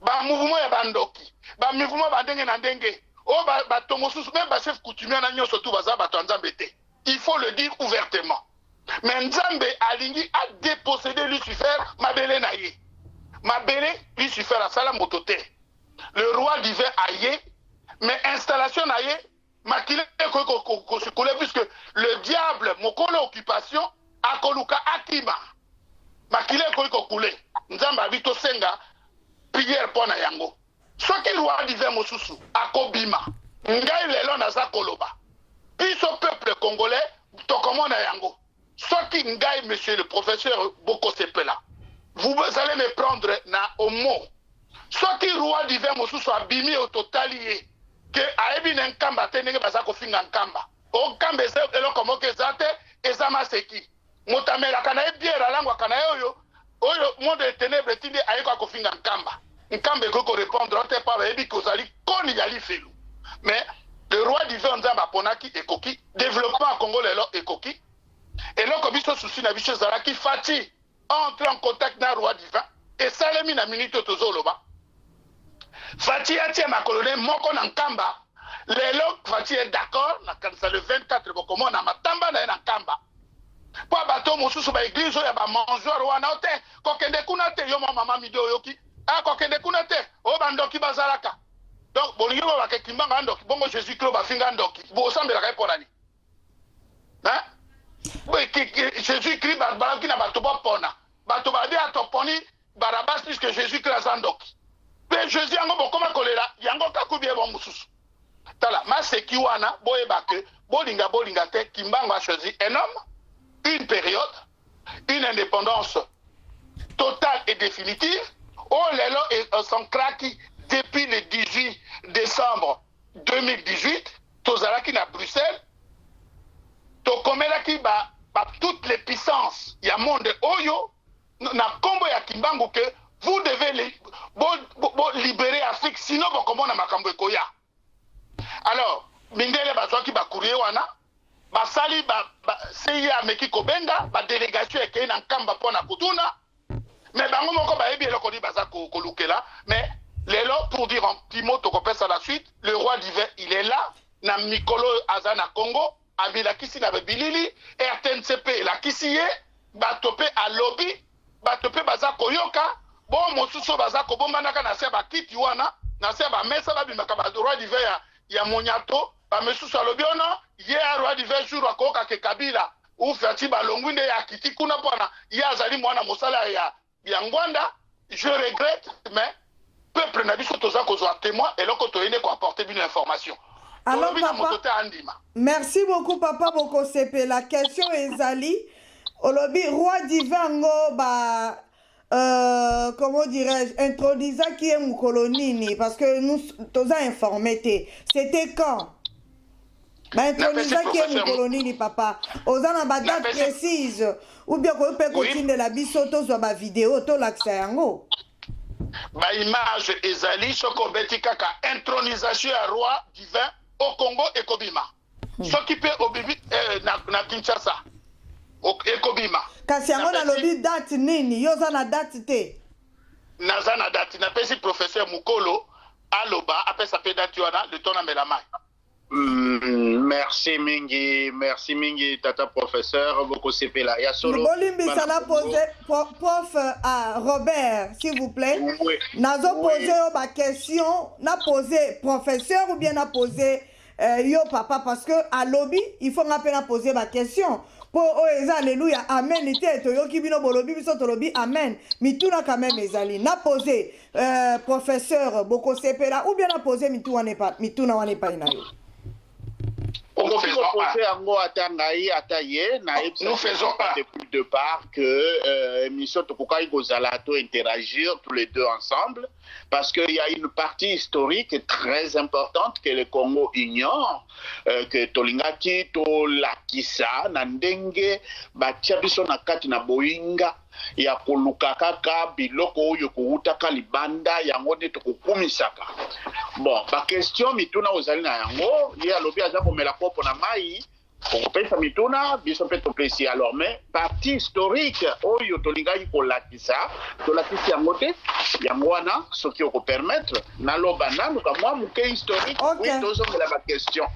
Ba mouvement ya bandoki, ba mouvement bandenge na ndenge. Oh, bato mosusu, même ba chef coutumier na nyoso tu baza bato Nzambe te. Il faut le dire ouvertement. Mais Nzambe alingi a dépossédé Lucifer mabele na ye. Mabele Lucifer a sala motote. Le roi divin a ye, mais installation na ye, makile ko se coule puisque le diable mokolo occupation a koluka akima. Makile ko coule. Nzambe abito senga prière pona yango. Soki roi divin mosusu akobima ngai lelo naza koloba biso peuple congolais tokomona yango soki ngai monsieur le professeur Boko Sepela vous allez me prendre na au mot soki roi divin mosusu abimi au totali que aebi na nkamba te ndenge baza kofinga nkamba o nkamba eloko moko eza te eza maseki motamelaka na ye biere alangwaka na ye oyo monde de ténèbres tindi ayeka kofinga nkamba. Nkambe ko répondre on te pas ebi kozali koni yali felu. Mais le roi divin Nzamba ponaki ekoki développement Congo lelo ekoki et loko biso souci na biso zalaki fati entre en contact na roi divin et salemi na minute tozoloba. Fati atie ma colonel moko na nkamba lelo Fati est d'accord na kanisa le 24 bokomo na matamba na nkamba. Po bato mosusu ba église ya ba mangeoir wana ote kokende kuna te yo mama mido yoki kokende kuna te o bandoki bazalaka. Donc bolingi ba ke Kimbangu ndoki bongo Jésus Christ ba finga ndoki bo sambela ka ponani. Hein? Jésus Christ ba balaki na bato ba pona. Bato ba dia to poni Barabas puisque Jésus Christ ndoki. Mais Jésus yango bokoma kolela yango kakubie bo mususu. Tala maseki wana boyeba ke bolinga te Kimbangu a choisi un homme, une période, une indépendance totale et définitive. Oh lelo et son kraki depuis le 18 décembre 2018, tozalaki na Bruxelles, tokomelaki ba toutes les puissances ya monde oyo na kombo Kimbangu que vous devez libérer Afrique, sinon vous commencez makambo ekoya. Alors, mindele bazwaki ba courrier wana, ba sali ba CIA meki kobenga, ba délégation eke na nkamba pona kutuna, mais bango moko ba yebi eloko di baza kolukela, mais lelo pour dire en petit mot tokopesa la suite, le roi divin il est là, na mikolo azana Congo, abila kisi na bilili, RTNCP la kisi ye, batope a lobby, batope baza koyoka, bon mosuso baza kobombana na se ba kiti wana, na se ba mesa ba bimaka ba roi divin ya monyato, ba mesusu a lobby ona, ye a roi divin jour akoka ke Kabila, ou fati ba longwinde ya kiti kuna pona, ya azali mwana mosala ya ngwanda, je regrette, mais peuple n'a biso toza kozwa témoin et loko toyene ko apporter une information. Alors papa, merci beaucoup papa Boko Sepe. La question est Zali, olobi roi divango ba comment dirais-je, introduisa qui est mon colonini parce que nous toza informé. C'était quand? Bah introduisa qui est mon colonini papa. Ozana ba date précise ou bien qu'on peut continuer la bisoto sur ma vidéo to l'accès yango. Ba image ezali soko betika ka intronisation ya roi divin au Congo ekobima. Soki pe obibi na Kinshasa. Ekobima. Kasi yango na lobi date nini? Yoza na date te. Naza na date na pesi professeur Mukolo aloba apesa pe date wana le temps na melamai. Merci mingi tata professeur Boko Sepela. Ya solo. Bolimbi sala poser prof à Robert s'il vous plaît. Oui. Nazo poser ma question, na poser professeur ou bien na poser yo papa parce que à lobby il faut rappeler poser ma question. Pour alléluia amen ite to yo kibino bolobi biso to lobby amen. Mituna quand même ezali. Na poser professeur Boko Sepela ou bien na poser mituna wane pa ina yo. Nous faisons pas depuis le départ que mission Tokukai Gozalato interagir tous les deux ensemble parce qu'il y a une partie historique très importante que le Congo ignore, que Tolingaki, Tolakisa, Nandenge, Bachabiso Nakati na Boinga, ya kolukakaka biloko oyo koutaka libanda yango nde tokokumisaka. Bon, ba question mituna ozali na yango, ye alobi aza komela kopo na mai, kokopesa mituna, biso mpe topesi alors mais partie historique oyo tolingaki kolakisa, tolakisi yango te, yango wana soki okopermettre, naloba nanuka mwa muke historique, oui tozongela ba question.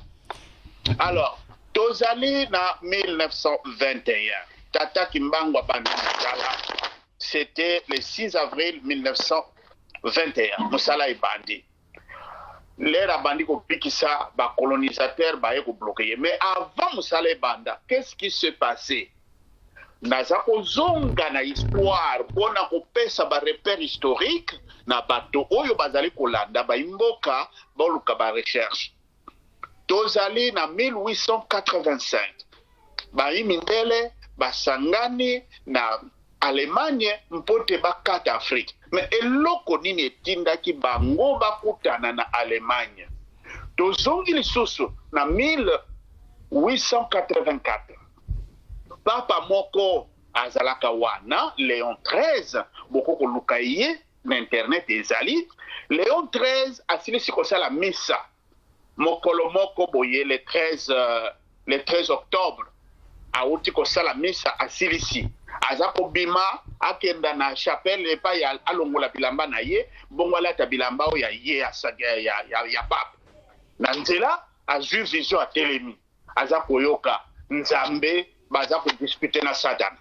Alors, tozali na 1921. Tata Kimbangu Bandala, c'était le 6 avril 1921. Moussala et Bandi. L'ère Bandi ko pikisa, ba colonisateur ba ko bloqué. Mais avant Moussala et Banda, qu'est-ce qui se passait? Nazako zonga na histoire, bona ko pesa ba repère historique na bato oyo bazali kolanda ba imboka ba luka ba recherche. Tozali na 1885. Ba imindele basangani na Allemagne mpote bakata Afrique. Mais eloko nini etindaki bango bakutana na Allemagne. Tozongi lisusu na 1884. Papa moko azalaka wana, Léon XIII, boko koluka ye na internet ezali. Léon XIII asilisi kosala misa. Mokolo moko boye le 13 octobre. Auti kosala misa asilisi azako bima akenda na chapelle epa ya alongola bilamba na ye bongola ta bilamba o ya ye ya papa na nzela azui vision atelemi azako yoka nzambe bazako discuter na Satan.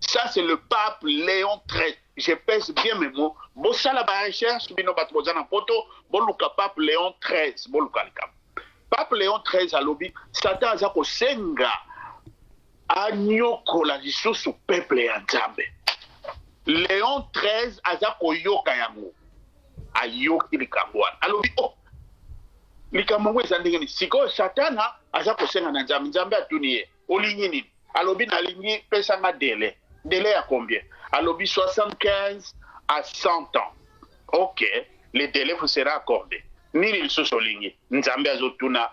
Ça c'est le pape Léon XIII. Je pèse bien mes mots. Bosala ba recherche bino batozana poto boluka pape Léon XIII boluka likam. Pape Léon XIII alobi Satan azako senga anyokola lisusu peuple ya Nzambe. Léon XIII aza koyoka yango. Ayoki likambo wana. Alobi likambo eza ndenge ni siko Satana aza kosenga na Nzambe. Nzambe atuni ye. Olingi nini? Alobi nalingi pesa ma délai. Délai à combien? Alobi 75 à 100 ans. OK, le délai vous sera accordé. Nini lisusu olingi? Nzambe azotuna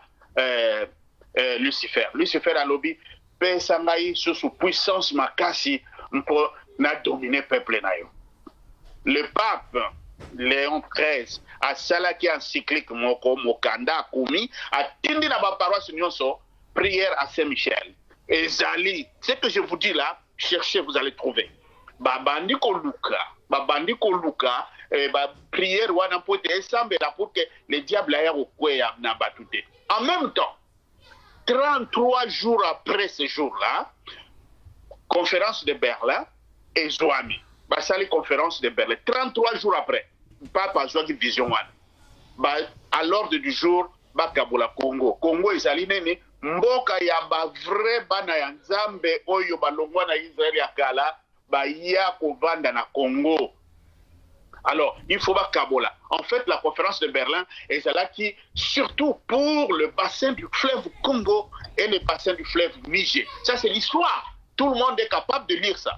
Lucifer. Lucifer alobi pesa ngai sous puissance makasi mpo na dominer peuple na yo. le pape Léon XIII asalaki encyclique moko mokanda akumi atindi na baparoisse nyonso prière à Saint-Michel. Ezali, ce que je vous dis là, cherchez, vous allez trouver. Babandi koluka, prière wana pour te esambela pour que le diable aille au kweya na batute. En même temps, 33 jours après ce jour-là, conférence de Berlin et Zouami. Basali conférence de Berlin. 33 jours après, Papa Zouami Vision One. À l'ordre du jour, Bakabola Congo. Congo ezali nene mboka ya ba vrai bana ya Nzambe oyo balongwa na Israël ya kala ba ya kovanda na Congo. Alors, il faut Bakabola. En fait, la conférence de Berlin est là qui, surtout pour le bassin du fleuve Congo et le bassin du fleuve Niger. Ça, c'est l'histoire. Tout le monde est capable de lire ça.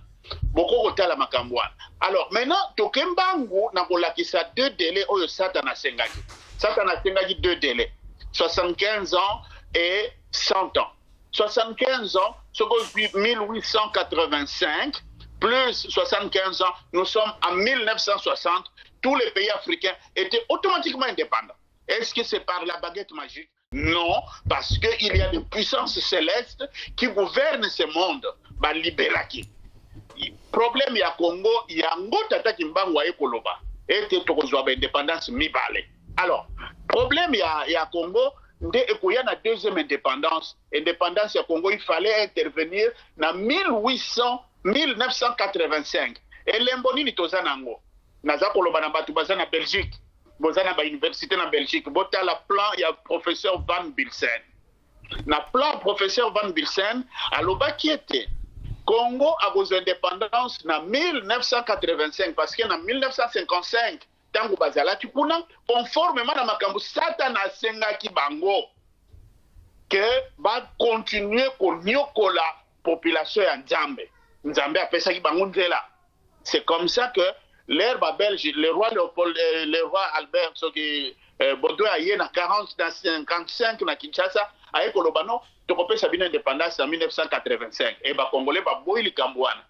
Beaucoup de la Makambouane. Alors, maintenant, Tokembangu n'a pas ça 2 délais au Satana Sengagi. Satana Sengagi 2 délais. 75 ans et 100 ans. 75 ans, c'est depuis 1885. Plus 75 ans, nous sommes en 1960, tous les pays africains étaient automatiquement indépendants. Est-ce que c'est par la baguette magique? Non, parce qu'il y a des puissances célestes qui gouvernent ce monde. Bah, libéraki. Problème ya Congo, il y a un gros tata qui m'a envoyé Koloba. Et tu as indépendance mi-balé. Alors, problème ya Congo, il y a une deuxième indépendance. Indépendance ya Congo, il fallait intervenir en 1985. Et l'emboni ni tozanango. Naza koloba na batu bazana Belgique. Bozana ba université na Belgique. Bota la plan ya professeur Van Bilsen. Na plan professeur Van Bilsen aloba qui était Congo a vos indépendance en 1985 parce qu'en 1955 tango bazala tukuna conformément à makambo satana senga ki bango que va continuer ko nyokola population ya Nzambe. Nzambe a fait ça qui bango nzela. C'est comme ça que l'herbe belge, le roi Léopold, le roi Albert, ce qui Baudouin a eu en 40, dans 55 na Kinshasa, a eu Kolobano, tu peux sa indépendance en 1985. Et bah Congolais bah boili Kambouane.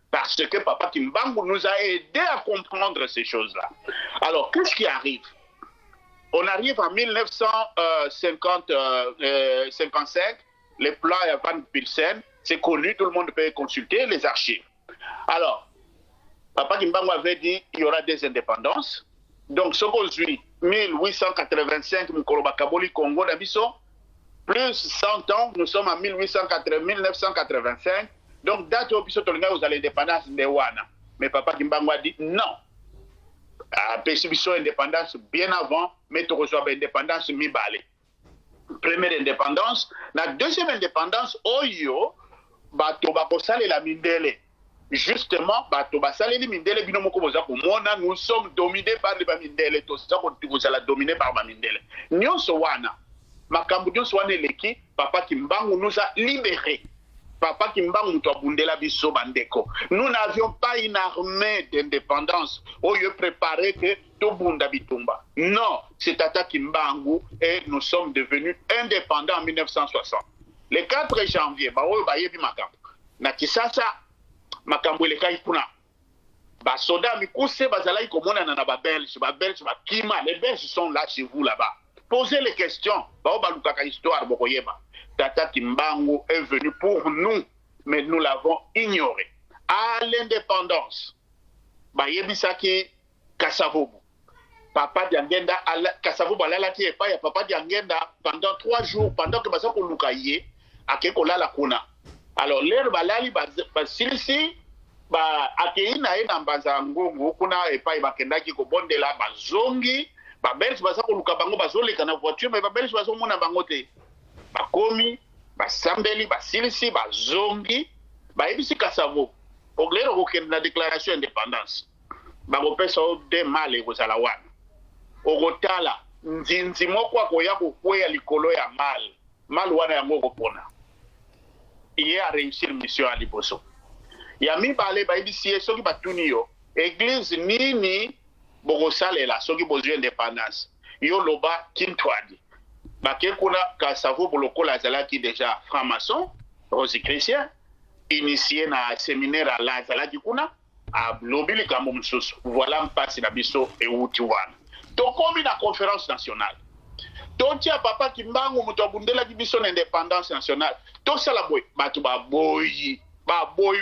Parce que Papa Kimbangu nous a aidé à comprendre ces choses-là. Alors, qu'est-ce qui arrive? On arrive en 1955, les plans Van Bilsen, c'est connu, tout le monde peut consulter les archives. Alors, Papa Kimbangu avait dit qu'il y aura des indépendances. Donc, ce qu'aujourd'hui, 1885, Mikoloba Kaboli, Congo, Nabiso, plus 100 ans, nous sommes en 1985. Donc, date au Biso Tolina, vous avez l'indépendance de Wana. Mais Papa Kimbangu a dit non. Biso indépendance bien avant, mais tu reçois l'indépendance mi-balé. Première indépendance. La deuxième indépendance, Oyo, bato bakosale la mindele. Justement, bato basale li mindele bino moko boza ko mona nous sommes dominés par les mindele, to ça ko kozala dominé par ba mindele. Nyonso wana, makambu nyonso wana eleki, Papa Kimbangu nous a libérés. Papa Kimbangu to abundela biso bandeko. Nous n'avions pas une armée d'indépendance au lieu préparé que to bunda bitumba. Non, c'est Tata Kimbangu et nous sommes devenus indépendants en 1960. Le 4 janvier, ba oyo ba yebi makambo. Na Kisasa makambo le kai kuna. Ba soda mikuse bazalai komona na ba Belge, ba kima, les Belges sont là chez vous là-bas. Posez les questions. Ba oba lukaka histoire bokoyeba. Tata Kimbangu est venu pour nous, mais nous l'avons ignoré. À l'indépendance, ba yebisaki Kasavubu. Papa Diangenda, Kasavubu alalaki epa ya Papa Diangenda pendant 3 jours, pendant que basako lukaye, akekola la kuna. Alors, l'air balali basilisi, akei na ye na mbanza ngongo, kuna epa ibakendaki ko bondela bazongi, Belge basako luka bango bazoleka na voiture, mais Belge baso mona bango te. Bakomi, basambeli, basilisi, bazongi, ebisi Kasavubu. Pour l'air na déclaration d'indépendance. Bakopesa de mal ekozala wana. Okotala, nzinzi moko akoya kokweya likolo ya mal. Mal wana yango kopona. Il a réussi la mission à Liboso. Yami balé baibisi soki batuni yo. Église nini bogosale la soki bozu indépendance. Yo loba kintwadi. Bake kuna Kasavubu lokola zalaki déjà franc-maçon, rosicrétien, initié na séminaire à la zalaki kuna. alobi likambo mosusu voilà mpasi na biso euti wana tokomi na conférence nationale totia papa Kimbangu moto abundelaki biso na indépendance nationale tosala boye bato baboyi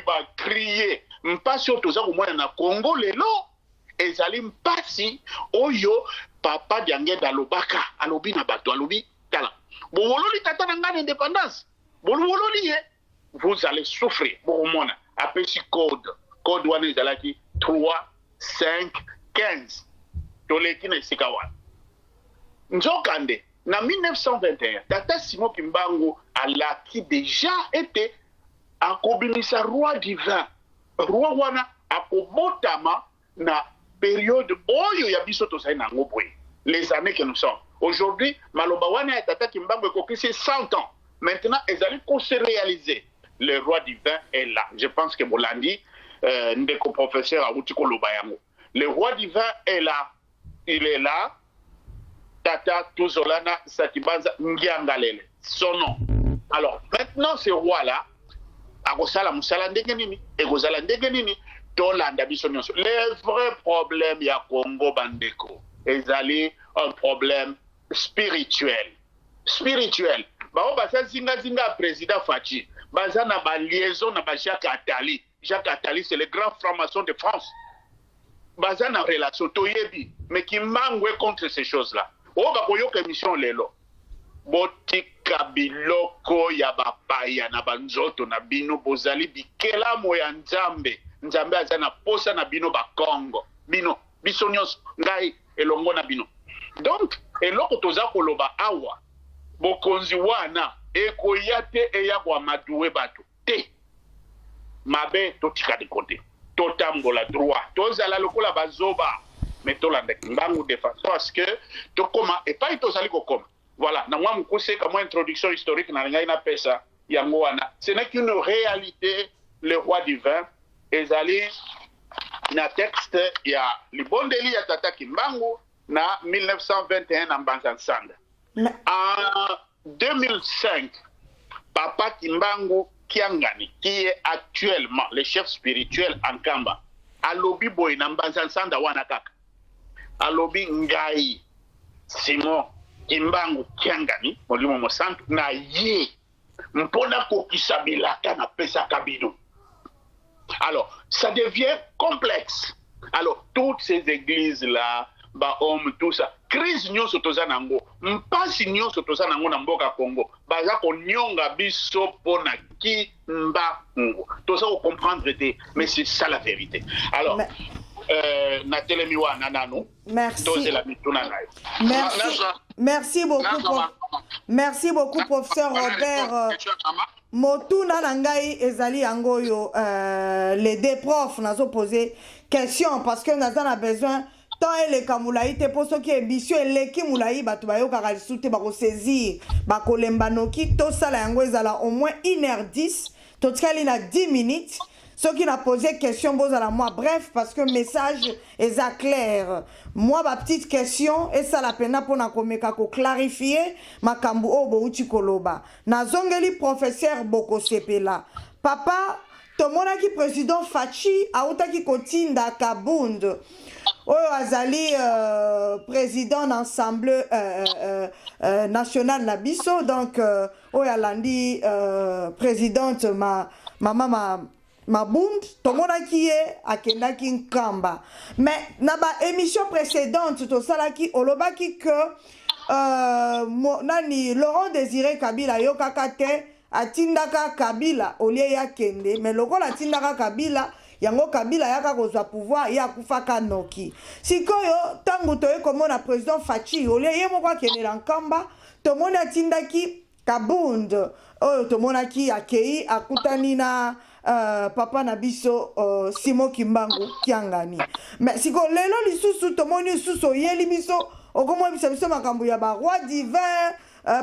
bakrie mpasi oyo toza komona na Congo lelo ezali mpasi oyo papa Diangenda alobaka alobi na bato alobi tala bololi tata na ngai na indépendance bololi ye vous allez souffrir bokomona apesi code wana ezalaki 3 5 15 toleki na esika wana nzokande na 1921 tata Simon Kimbangu alaki déjà ete akobimisa roi divin roi wana akobotama na période oyo ya biso tozali nango boye les années que nous sommes aujourd'hui maloba wana ya tata Kimbangu ekokisi 100 ans maintenant ezali ko se réaliser le roi divin est là je pense que Bolandi ndeko professeur auti koloba yango le roi divin est là il est là Tata Tuzolana Satibanza Ngiangalele son nom alors maintenant ce roi là akosala musala ndenge nini ekozala ndenge nini tolanda biso nyonso le vrai problème ya Congo bandeko ezali un problème spirituel bao basa zinga président Fachi baza na ba liaison na ba Jacques Attali c'est le grand franc-maçon de France baza na relation toyebi mais Kimbangu est contre ces choses là oba koyoka émission lelo botika biloko ya bapaya na banzoto na bino bozali bikelamo ya nzambe aza na posa na bino bakongo biso nyonso ngai elongo na bino donc eloko toza koloba awa bokonzi wana ekoya te eya kwa maduwe bato te mabe totika de côté totambola droit tozala lokola bazoba mais tolanda Kimbangu de façon à ce que tokoma et pas tozali kokoma voilà na mwa mukuse kama introduction historique na ngai na pesa yango wana ce n'est qu'une réalité le roi divin ezali na texte ya libondeli ya tata Kimbangu na 1921 na Mbanza Nsanda en 2005 papa Kimbangu Kiangani qui est actuellement le chef spirituel en Kamba alobi boy na Mbanza Nsanda wana kaka alobi ngai Simon Kimbangu Kiangani molimo mosantu na ye mpona kokisa bilaka na pesa kabino. Alors ça devient complexe. Alors toutes ces églises là bahomme tout ça crise nyonso toza nango mpasi nyonso toza nango na mboka Congo baza ko nyonga biso pona Kimbangu toza ko comprendre te mais c'est ça la vérité. Alors Nathalie wana nanu merci merci beaucoup professeur Robert Motuna nangai ezali yango yo les deux profs nazo poser question parce que naza na besoin tant ele kamulayi te poso ki émission eleki mulayi bato bayokaka lisusu bako saisir bakolemba noki tosala yango ezala au moins 1h10 totikali na 10 minutes. Ceux qui n'ont posé question, vous allez moi bref parce que le message est clair. Moi, ma petite question, et ça la peine pour nous clarifier, ma kambu obo uchi koloba. Na zongeli professeur Boko Sepela. Papa, tomona ki président Fachi, aouta ki kotinda kabund. Oyo azali président d'ensemble national na biso, donc oyo alandi présidente maman Mabund, tomona kiye akendaki nkamba. Mais na ba émission précédente to salaki olobaki que nani Laurent Désiré Kabila yokaka te atindaka Kabila olie ya kende mais lokola atindaka Kabila yango Kabila yaka kozwa pouvoir ya kufaka noki. Sikoyo tangu toye komona président Fachi olie ye moko akende na nkamba tomona atindaki Kabund oyo tomona ki akei akutani na papa na biso Simon Kimbangu Kiangani. Mais siko lelo lisusu tomoni suso yeli biso okomo biso makambo ya ba roi divin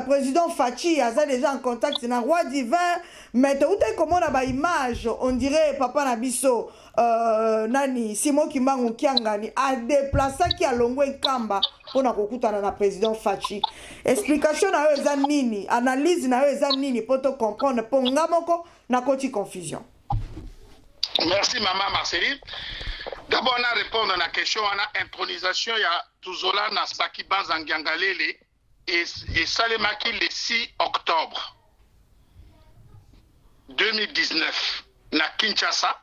président Fachi aza déjà en contact na roi divin mais to utai komona ba image on dirait papa na biso nani Simon Kimbangu Kiangani a déplacé ki alongwe kamba pona kokutana na président Fachi. Explication na yo eza nini, analyse na yo eza nini poto comprendre po ngamoko na koti confusion. Merci maman Marceline. D'abord on a répondre à la question, on a intronisation, il y a Tuzola na Sakiba Zangiangalele et Salemaki le 6 octobre 2019 na Kinshasa.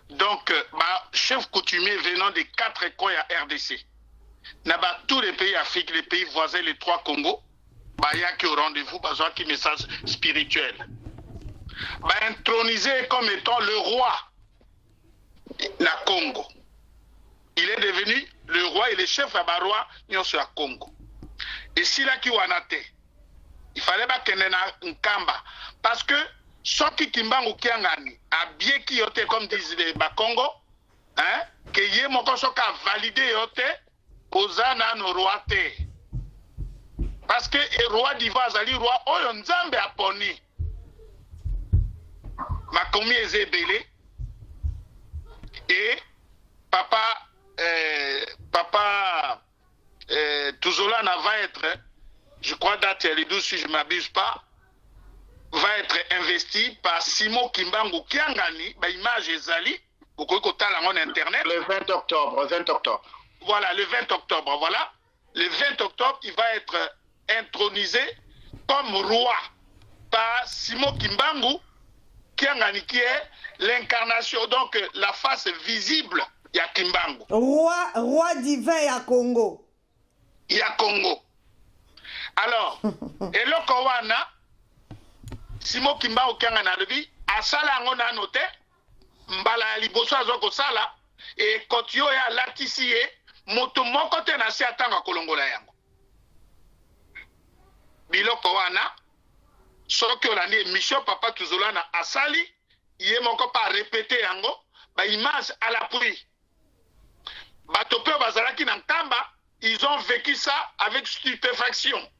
Donc, chef coutumier venant des 4 coins à RDC. Là-bas, tous les pays africains, les pays voisins, les 3 Congos, il y a qui au rendez-vous, besoin qui message spirituel. Intronisé comme étant le roi na Congo. Il est devenu le roi et le chef à roi sur Congo. Et si là qui wanate, il fallait pas qu'il y ait un kamba. Parce que soki kimbangu kiangani, a bien qui yote comme disent les Congo, hein, que yé moko soka validé yote, ozana no roi te. Parce que le roi d'Ivoire, zali roi, oyo nzambe aponi. Makomi ezebele. Et papa Tuzola va être, je crois date les 12 si je ne m'abuse pas, va être investi par Simon Kimbangu Kiangani, image ezali, vous connaissez en internet. Le 20 octobre. Voilà, le 20 octobre, voilà. Le 20 octobre, il va être intronisé comme roi par Simon Kimbangu Kiangani, qui est l'incarnation, donc la face visible, il y a Kimbangu. Roi divin à Congo. Il y a Congo. Alors, et le Kowana, Simon Kimbangu Kiangani a dit, à Sala on a noté, Mbala Liboso Azoko Sala, et quand yo ya latisie, moto moko te na si atanga kolongola yango. Biloko wana, soki olandi mission papa Tuzola na asali, yé moko pas répéter yango, ba image à l'appui. Batope bazalaki na nkamba, ils ont vécu ça avec stupéfaction.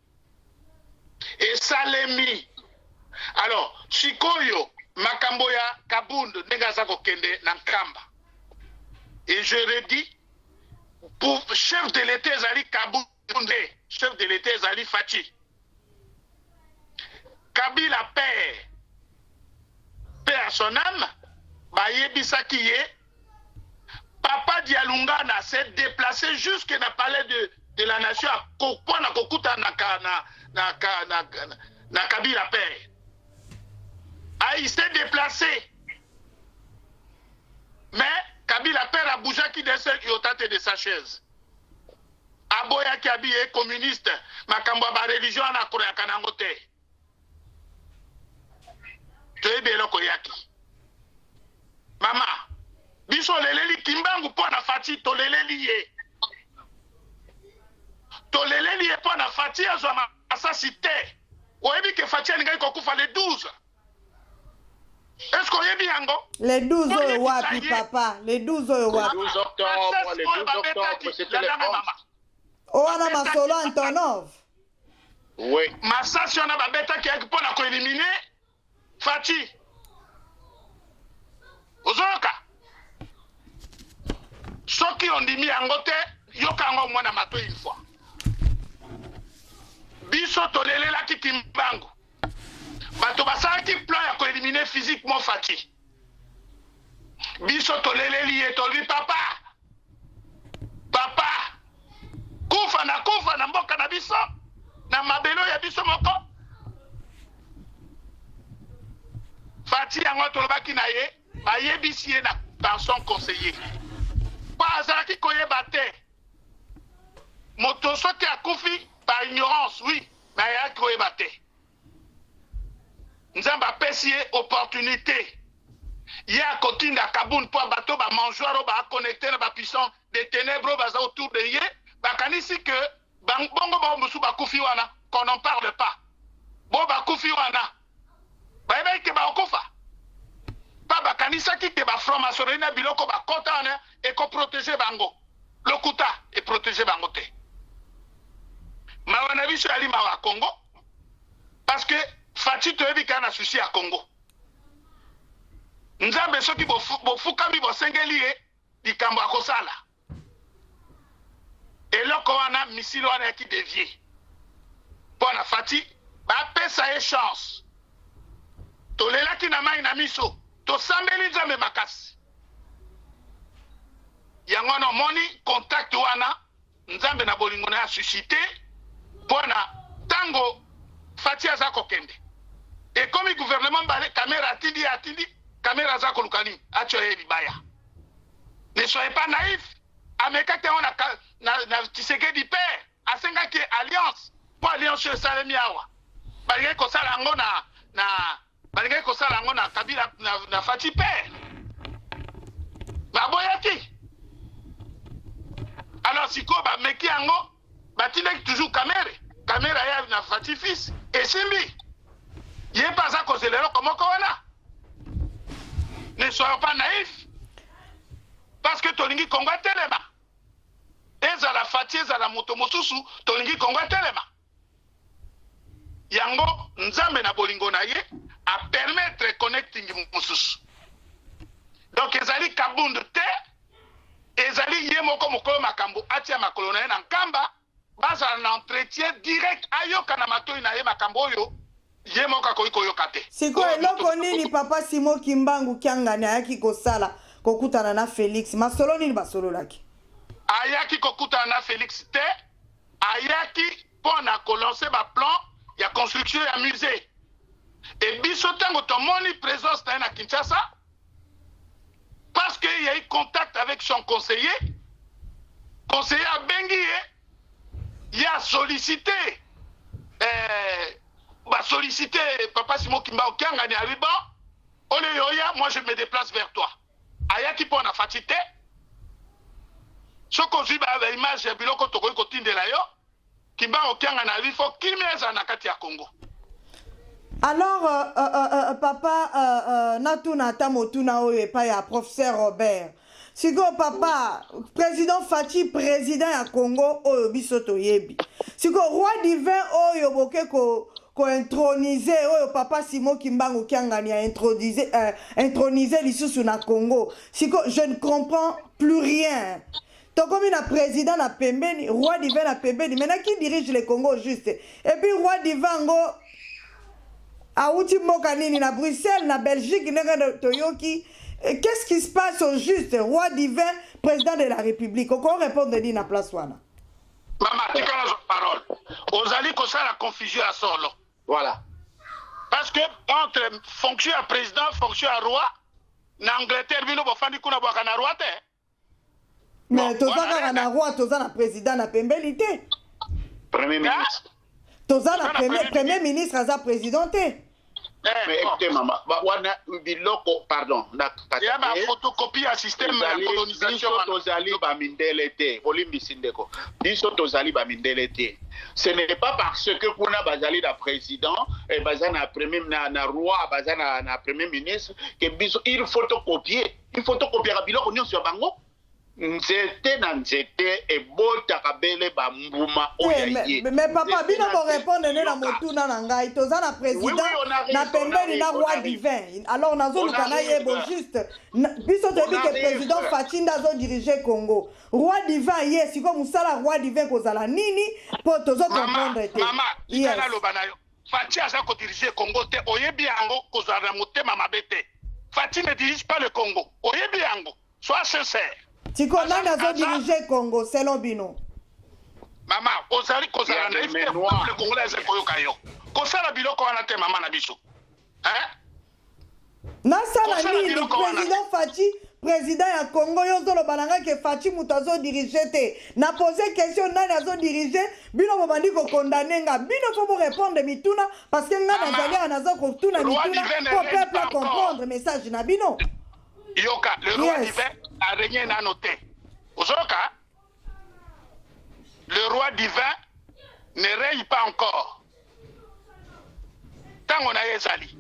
Et ça les mis. Alors, Sikoyo, Makamboya, Kabund, Negazako Kende, Nankamba. Et je redis, pour chef de l'État Zali Kabund, chef de l'État Zali Fachi. Kabila père à son âme, Bayebisa Kiye, Papa Dialungana s'est déplacé jusqu'à la palais de la nation à Kokwa na Kokuta na Kabila père. Ah, il s'est déplacé. Mais Kabila père a bougé qui descend yotate de sa chaise. Aboya qui habillé communiste, Makamba ba religion na Korea Kanangote. Mama, biso leleli Kimbangu pona fati to leleli ye. To leleli ye pona fati azwa asasite. Oyebi ke fati ngai kokufa le 12. Est-ce qu'on y est bien, les 12 oyo wapi, papa? Les 12 oyo wapi? Le 12 octobre, c'était le 11. Oana Masolo Antonov. Oui. Masasi on a babeta qui est pour la éliminer Fati. Ozoka. Ceux qui ont dit mi angote, yokango mwana mato une fois. Biso tolele la Kimbangu. Bato basala ki plan ya ko éliminer physiquement Fati. Biso tolele lié tolvi papa. Kufa na mboka na biso na mabelo ya biso moko. Fati yango tolobaki na ye, bayebisi ye na par son conseiller. Pas azalaki koyeba te. Moto soki akufi par ignorance, oui, mais ayaki koyeba te. Nzamba apesi ye opportunité. Ye akotinda Kabund po bato ba mangeoire ba connecté na ba puissant des ténèbres baza autour de ye. Bakanisi que bongo ba musu bakufi wana qu'on n'en parle pas. Bo bakufi wana. Ba ke ba okufa. Pa bakanisa ki ke ba franc-maçonnerie na biloko ba kota wana et ko protéger bango. Lokuta et protéger bango te. Ma wana biso ali ma Congo parce que Fati toyebi kana souci à Congo. Nzambe soki bofukami bosengeli ye likambo akosala. Eloko wana misilo wana ki dévié. Pona Fati ba pesa ye chance. Tolela ki na mai na miso tosambeli nzambe makasi yango wana omoni contact wana nzambe na bolingo na ya suscité mpona ntango Fati aza kokende ekomi gouvernement mbale kamera atindi kamera aza koluka nini atyo ye libaya. Ne soyez pas naïf. Amekaki yango na Tshisekedi père asengaki alliance po alliance oyo esalemi awa balingaki kosala yango balingaki kosala yango na Kabila na Fati père baboyaki. Alors sikoyo bameki yango batindaki toujours kamera ya na Fati fils esimbi ye mpe aza kozela eloko moko wana. Ne soyons pas naïfs parce que tolingi Congo telema ezala Fati ezala moto mosusu tolingi Congo telema yango nzambe na bolingo na ye a permettre connecting mosusu. Donc ezali kabundu te ezali ye moko mokolo makambo atia makolo na ye na nkamba bazala na entretien direct ayoka na matoi na ye makambo oyo ye moko akoki koyoka te. Siko eloko nini papa Simon Kimbangu Kiangani ayaki kosala kokutana na Félix masolo nini basololaki? Ayaki kokutana na Félix te ayaki pona kolancer ba plan ya construction ya musée. Et biso tango tomoni présence na Kinshasa parce qu'il y a eu contact avec son conseiller a bengi il a sollicité sollicité papa Simon Kimbangu Kiangani à Liban. Ole yoya, moi je me déplace vers toi. Ayaki po na fatité. Soko ziba image ya biloko tokoki kotindela yo. Kimbangu Kiangani na Liban kimeza na kati ya Congo. Alors papa natuna tamotuna oyo epai ya professeur Robert. Siko papa président Fati président ya Congo oyo biso toyebi. Siko roi divin oyo boke ko introniser oyo papa Simon Kimbangu Kiangani a introniser lisusu na Congo. Siko je ne comprends plus rien. Tokomi na président na pembeni, roi divin na pembeni. Maintenant qui dirige le Congo juste? Et puis roi divin ngo auti mboka nini na Bruxelles, na Belgique, na Toyoki. Qu'est-ce qui se passe au juste? Roi divin, président de la République. Comment répondre dit na place wana? Maman, tu connais la parole. Ozali ko ça la confusion à solo. Voilà. Parce que entre fonction à président, fonction à roi, na Angleterre bino bofandi kuna bwaka na roi te. Mais toza na roi, toza na président na pembeni te. Premier ministre. Toza na premier ministre aza président te. Mais écoutez maman, wana biloko pardon, na il y a ma photocopie à système de colonisation. Tozali ba mindele te, olimbisi ndeko. Biso tozali ba mindele te. Ce n'est pas parce que kuna bazali na président et bazana premier na roi, bazana na premier ministre que biso il photocopier. Il photocopier biloko nyonso ya bango. Nzete na nzete ebotaka bele bambuma oyaye. Mais papa bino ko répondre na motuna na ngai toza na président na pembeni na roi divin. Alors nazo lukana yebo juste biso toyebi que président Fati ndazo diriger Congo. Roi divin ye siko musala roi divin kozala nini po tozo comprendre te. Mama ikana lobana yo. Fati aza ko diriger Congo te oyebi yango kozala motema mabete. Fati ne dirige pas le Congo. Oyebi yango. Sois sincère. Tiko nani azo diriger Congo selon bino? Mama, ozali kozala na ifte le Congolais koyoka yo. Kosala biloko wana te mama na biso. Nasala nini président Fati, président ya Congo yozolo balanga ke Fati muto azo diriger te. Na poser question nani azo diriger, bino bobandi ko condamner nga. Bino faut répondre mituna parce que nga nazali anazo ko tuna mituna pour peuple comprendre message na bino. Yoka, le roi divin a régné na noté. Ozoka, le roi divin ne règne pas encore. Tant on a ezali.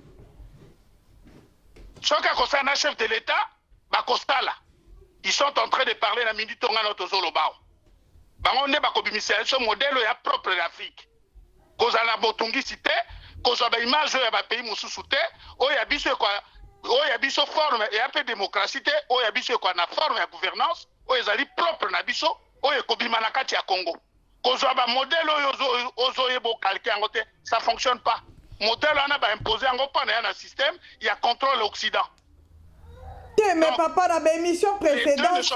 Soka kosana chef de l'État, bakostala. Ils sont en train de parler na midi tonga no tozolo bao. Bango ne bakobimisa ce modèle ya propre d'Afrique. Kozala botungi cité, kozaba image ya ba pays mususu te, oya biso kwa oya biso forme et un peu démocratie oya biso kwa na forme ya gouvernance oya zali propre na biso oya kobima na kati ya Congo kozwa ba modèle ozo yebo calquer yango te ça fonctionne pas modèle on a ba imposer yango pa na système il y a contrôle occident mais papa, dans l'émission précédente,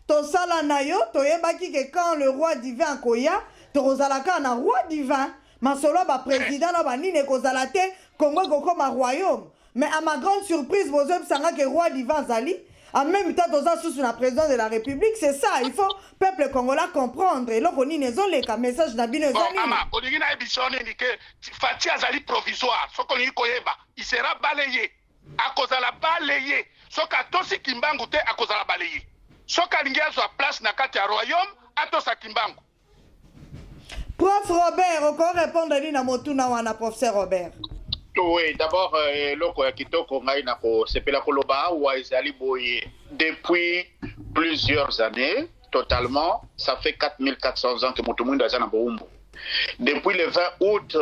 to sala na yo, to yebaki que quand le roi divin koya, to rozalaka na roi divin. Masolo ba président na ba nine kozala te, Congo koko ma royaume. Mais à ma grande surprise, vous avez sanga que roi divin zali. En même temps, dans sous la présidence de la République, c'est ça. Il faut peuple congolais comprendre. Et là, on y a un message d'Abine. Bon, maman, on dit qu'il y a une que Fati Azali provisoire. Ce qu'on y koyeba, il sera balayé. À cause de la balayé. Ce qu'a tosi Kimbangu te à cause de la balayé. Ce qu'a l'ingé à sa place na katia royaume, à tosa Kimbangu. Prof Robert, encore répondre à l'ina motuna wana, professeur Robert. Oui, d'abord, loko ya kitoko ngai na ko sepela koloba wa ezali boye depuis plusieurs années, totalement, ça fait 4400 ans que Mutumwindo azana boumbu. Depuis le 20 août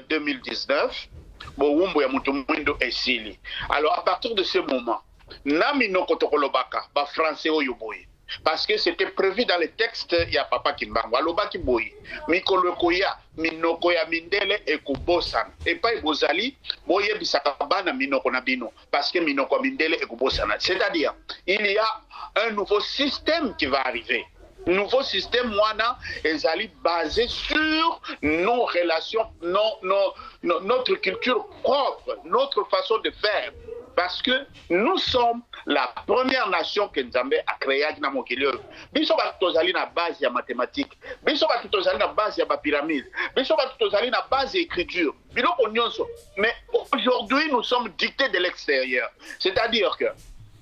2019, boumbu ya Mutumwindo esili. Alors à partir de ce moment, nami no kotokolobaka ba français oyo boye. Parce que c'était prévu dans les textes, il y a Papa Kimbangu. Aloba Kiboyi, Mikolo Koya, Minoko ya Mindele et Kubosan. Et pas Bozali, Boye Bisakabana Minoko Nabino. Parce que Minoko Mindele et Kubosana. C'est-à-dire, il y a un nouveau système qui va arriver. Nouveau système, Wana, Ezali, basé sur nos relations, notre culture propre, notre façon de faire. Parce que nous sommes la première nation que Nzambe a créée à Mokilio. Biso ba tozali na base ya mathématiques, biso ba tozali na base ya pyramide, biso ba tozali na base d'écriture. Biloko nyonso. Mais aujourd'hui nous sommes dictés de l'extérieur. C'est-à-dire que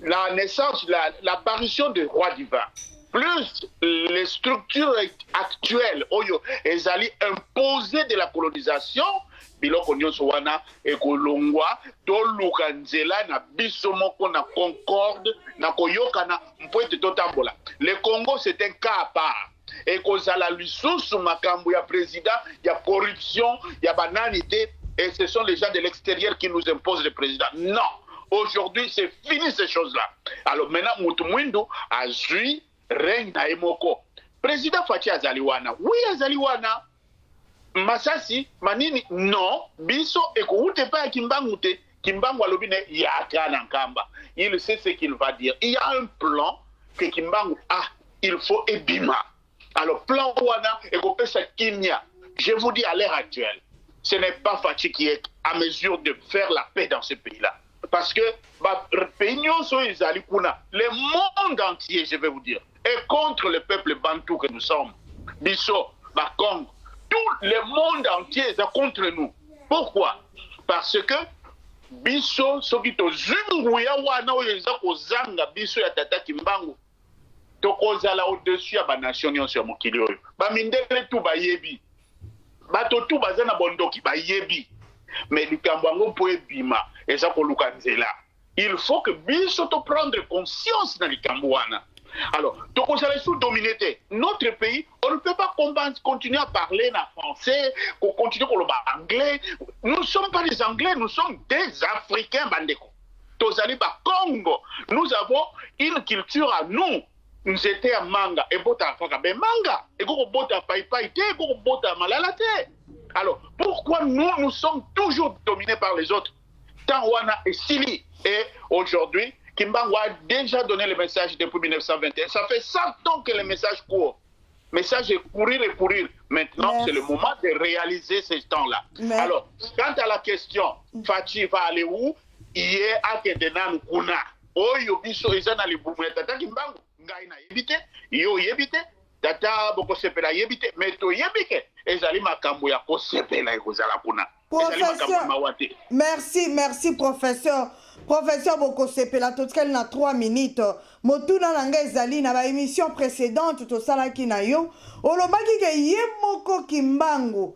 la naissance, l'apparition du roi divin, plus les structures actuelles, oyo ezali imposées de la colonisation, biloko nyonso wana ekolongwa toluka nzela na biso moko na concorde na koyokana mpoete totambola. Le Congo c'est un cas à part. Ekozala lisusu makambo ya président, ya corruption, ya banalité, et ce sont les gens de l'extérieur qui nous imposent le président. Non, aujourd'hui c'est fini ces choses-là. Alors maintenant Mutumwindo a joui règne na emoko. Président Fati Azaliwana, oui Azaliwana. Masasi, Manini, non, Biso, écoute pas Kimbangu te, Kimbangu alobine yaka nankamba. Il sait ce qu'il va dire. Il y a un plan que Kimbangu a, il faut ebima. Alors, plan wana, ekopesa kimia. Je vous dis à l'heure actuelle, ce n'est pas Fati qui est à mesure de faire la paix dans ce pays-là. Parce que, le monde entier, je vais vous dire, est contre le peuple bantou que nous sommes. Biso, Bakongo. Tout le monde entier est contre nous. Pourquoi? Parce que biso sokito zungu ya wana oyo eza kozanga biso ya tata Kimbangu tokozala au-dessus ya ba nation nyonso ya mokili oyo. Ba mindele tu bayebi. Bato tu baza na bondoki bayebi. Mais likambo yango po ebima eza koluka nzela. Il faut que biso to prendre conscience na likambo wana. Alors, sous-dominé notre pays, on ne peut pas continuer à parler en français, continuer à parler anglais. Nous ne sommes pas des Anglais, nous sommes des Africains, Bandeko. Tozali ba Congo, nous avons une culture à nous. Nous étions à manga, et bota faka be manga, et go bota paipai te, go bota malala te. Alors, pourquoi nous sommes toujours dominés par les autres? Tanwana et Sili, et aujourd'hui, Kimbangu a déjà donné le message depuis 1921. Ça fait 100 ans que le message court. Le message est courir et courir. Maintenant, c'est le moment de réaliser ces temps-là. Alors, quant à la question, Fati va aller où? Il y a Akedenan Kuna. Oh, yobiso ezana libumu ya tata Kimbangu. Ngai na yebite, yo yebite, tata boko sepela yebite, meto yebike. Ezali makambo ya ko sepela ekozala kuna. Merci, professeur. Professeur Boko Sepela, tout cas, il y a 3 minutes. Motuna nanga ezali na ba émission précédente to sala ki na yo. Olobaki ke yemoko Kimbangu.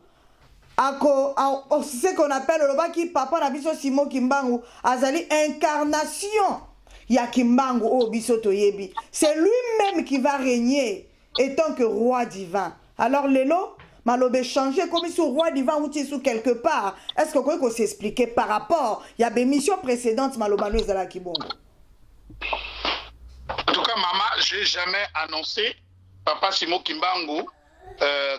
C'est ce qu'on appelle olobaki papa na biso Simon Kimbangu azali incarnation ya Kimbangu o biso to yebi. C'est lui-même qui va régner étant que roi divin. Alors Lelo Malobe changé comme si le roi divin ou sous quelque part. Est-ce que vous pouvez s'expliquer par rapport? Il y a des missions précédentes Malobano et Zala Kibongo. En tout cas, maman, je n'ai jamais annoncé Papa Simon Kimbangu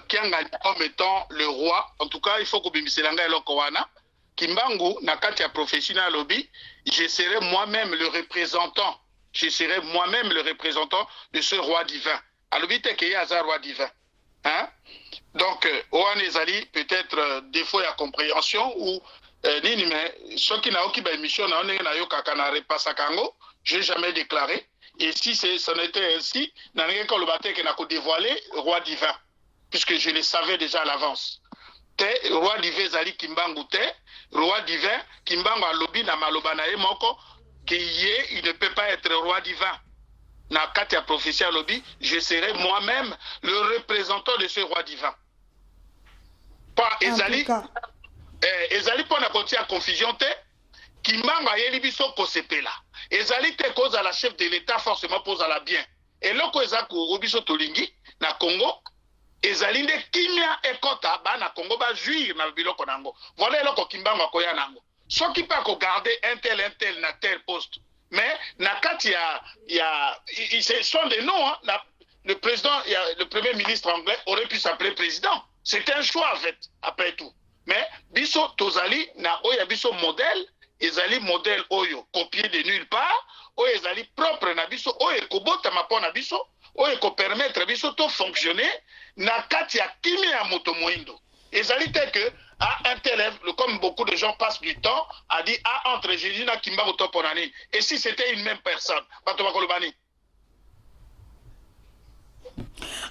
qui a gagné comme étant le roi. En tout cas, il faut que Bimiselanga et Lokowana. Kimbangu, Nakatia prophétie na lobby, je serai moi-même le représentant je serai moi-même le représentant de ce roi divin. Alobi te ke yaza roi divin. Hein? Donc, Oan Ezali, peut-être défaut de compréhension ou nini, mais ceux qui n'ont pas émission, je n'ai jamais déclaré. Et si ce n'était ainsi, je n'ai pas dévoilé roi divin, puisque je le savais déjà à l'avance. Te roi divin Ezali Kimbangu te, roi divin Kimbangu alobi na maloba na ye moko, il ne peut pas être roi divin. Na katia prophétie alobi, je serai moi-même le représentant de ce roi divin. Pas Ezali. Ezali pour na konti ya confusion te, Kimbangu ayeli biso kosepela. Ezali te cause à la chef de l'État forcément pose à la bien. Et loko ezako biso tolingi na Congo, Ezali nde kimia ekota ba na Congo ba juir na biloko nango. Voilà eloko Kimbangu akoya nango. Soki pa ko garder un tel na tel poste. Mais na kati ce sont des noms, hein. Le président, le premier ministre anglais aurait pu s'appeler président. C'est un choix en fait, après tout. Mais biso tozali na oya biso modèle, ezali modèle oyo copié de nulle part, oyo ezali propre na biso, oyo kobota mapo na biso, oyo ko permettre biso to fonctionner na kati ya kimi ya moto moindo. Ezali te que un tel, comme beaucoup de gens passent du temps, a dit entre Jésus et Kimbangu Toponani. Et si c'était une même personne,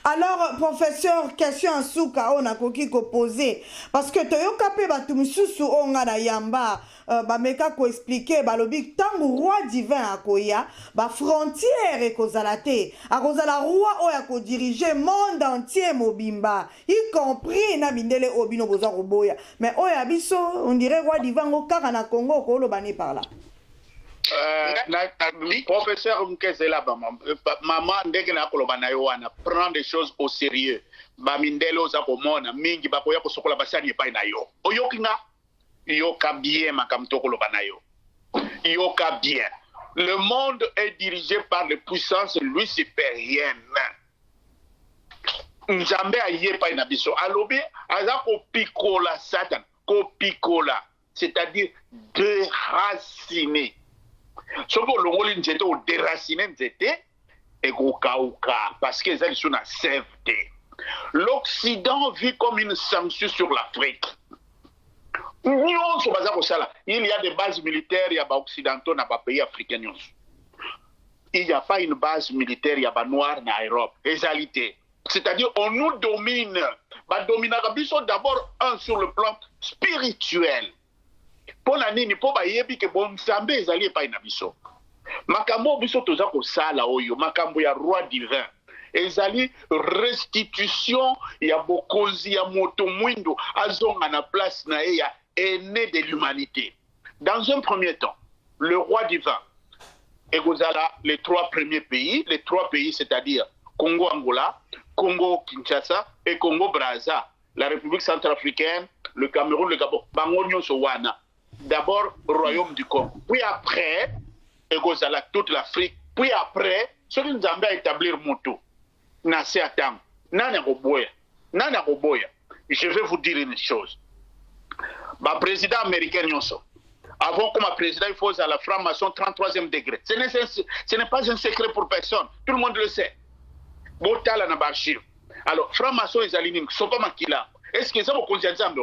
alors, professeur, question à Souka, on a koki ko posé. Parce que Toyoka pe batumisusu onga na yamba, meka ko expliquer, balobi, tangu roi divin akoya, frontière e kozalate, a kozala roi oya ko diriger monde entier mobimba, y compris na bindele obino boza roboya. Mais oya biso, on dirait roi divin o kaka na Congo ko lo bani par là. Professeur Mkezela, maman ndenge na koloba na yo wana prend des choses au sérieux. Ba mindelo za komona mingi ba koya kosokola basani epai na yo. Oyokinga yoka bien makamto koloba na yo. Yoka bien. Le monde est dirigé par les puissances lucifériennes. Nzambe aye epai na biso. Alobi aza ko pikola Satan, ko pikola, c'est-à-dire déraciner. Sauf que l'on dit au déraciné et au kauka parce qu'ils sont dans CFT. L'Occident vit comme une sanction sur l'Afrique. Il y a des bases militaires, il y a des occidentaux dans les pays africains. Il n'y a pas une base militaire, il y a des noirs en Europe. C'est-à-dire on nous domine. D'abord sur le plan spirituel. Pour la nini po ba yebi ke bon Nzambe ezali epai na biso. Makambo biso toza ko sala oyo makambo ya roi divin. Ezali restitution ya bokozi ya moto mwindo azonga na place na ya aîné de l'humanité. Dans un premier temps, le roi divin ekozala les trois premiers pays, c'est-à-dire Congo Angola, Congo Kinshasa et Congo Brazza, la République centrafricaine, le Cameroun, le Gabon, bango nyonso wana. D'abord, royaume du Congo. Puis après, Egozala, toute l'Afrique. Puis après, ce que nous avons établi Moto, Nassé Atang, Nana Roboya. Je vais vous dire une chose. Le président américain, avant comme président, il faut à la franc-maçon 33e degré. Ce n'est pas un secret pour personne. Tout le monde le sait. Botala na bashir. Alors, franc-maçon, ils alignent. Ils sont pas maquillés. Est-ce que ça vous concerne?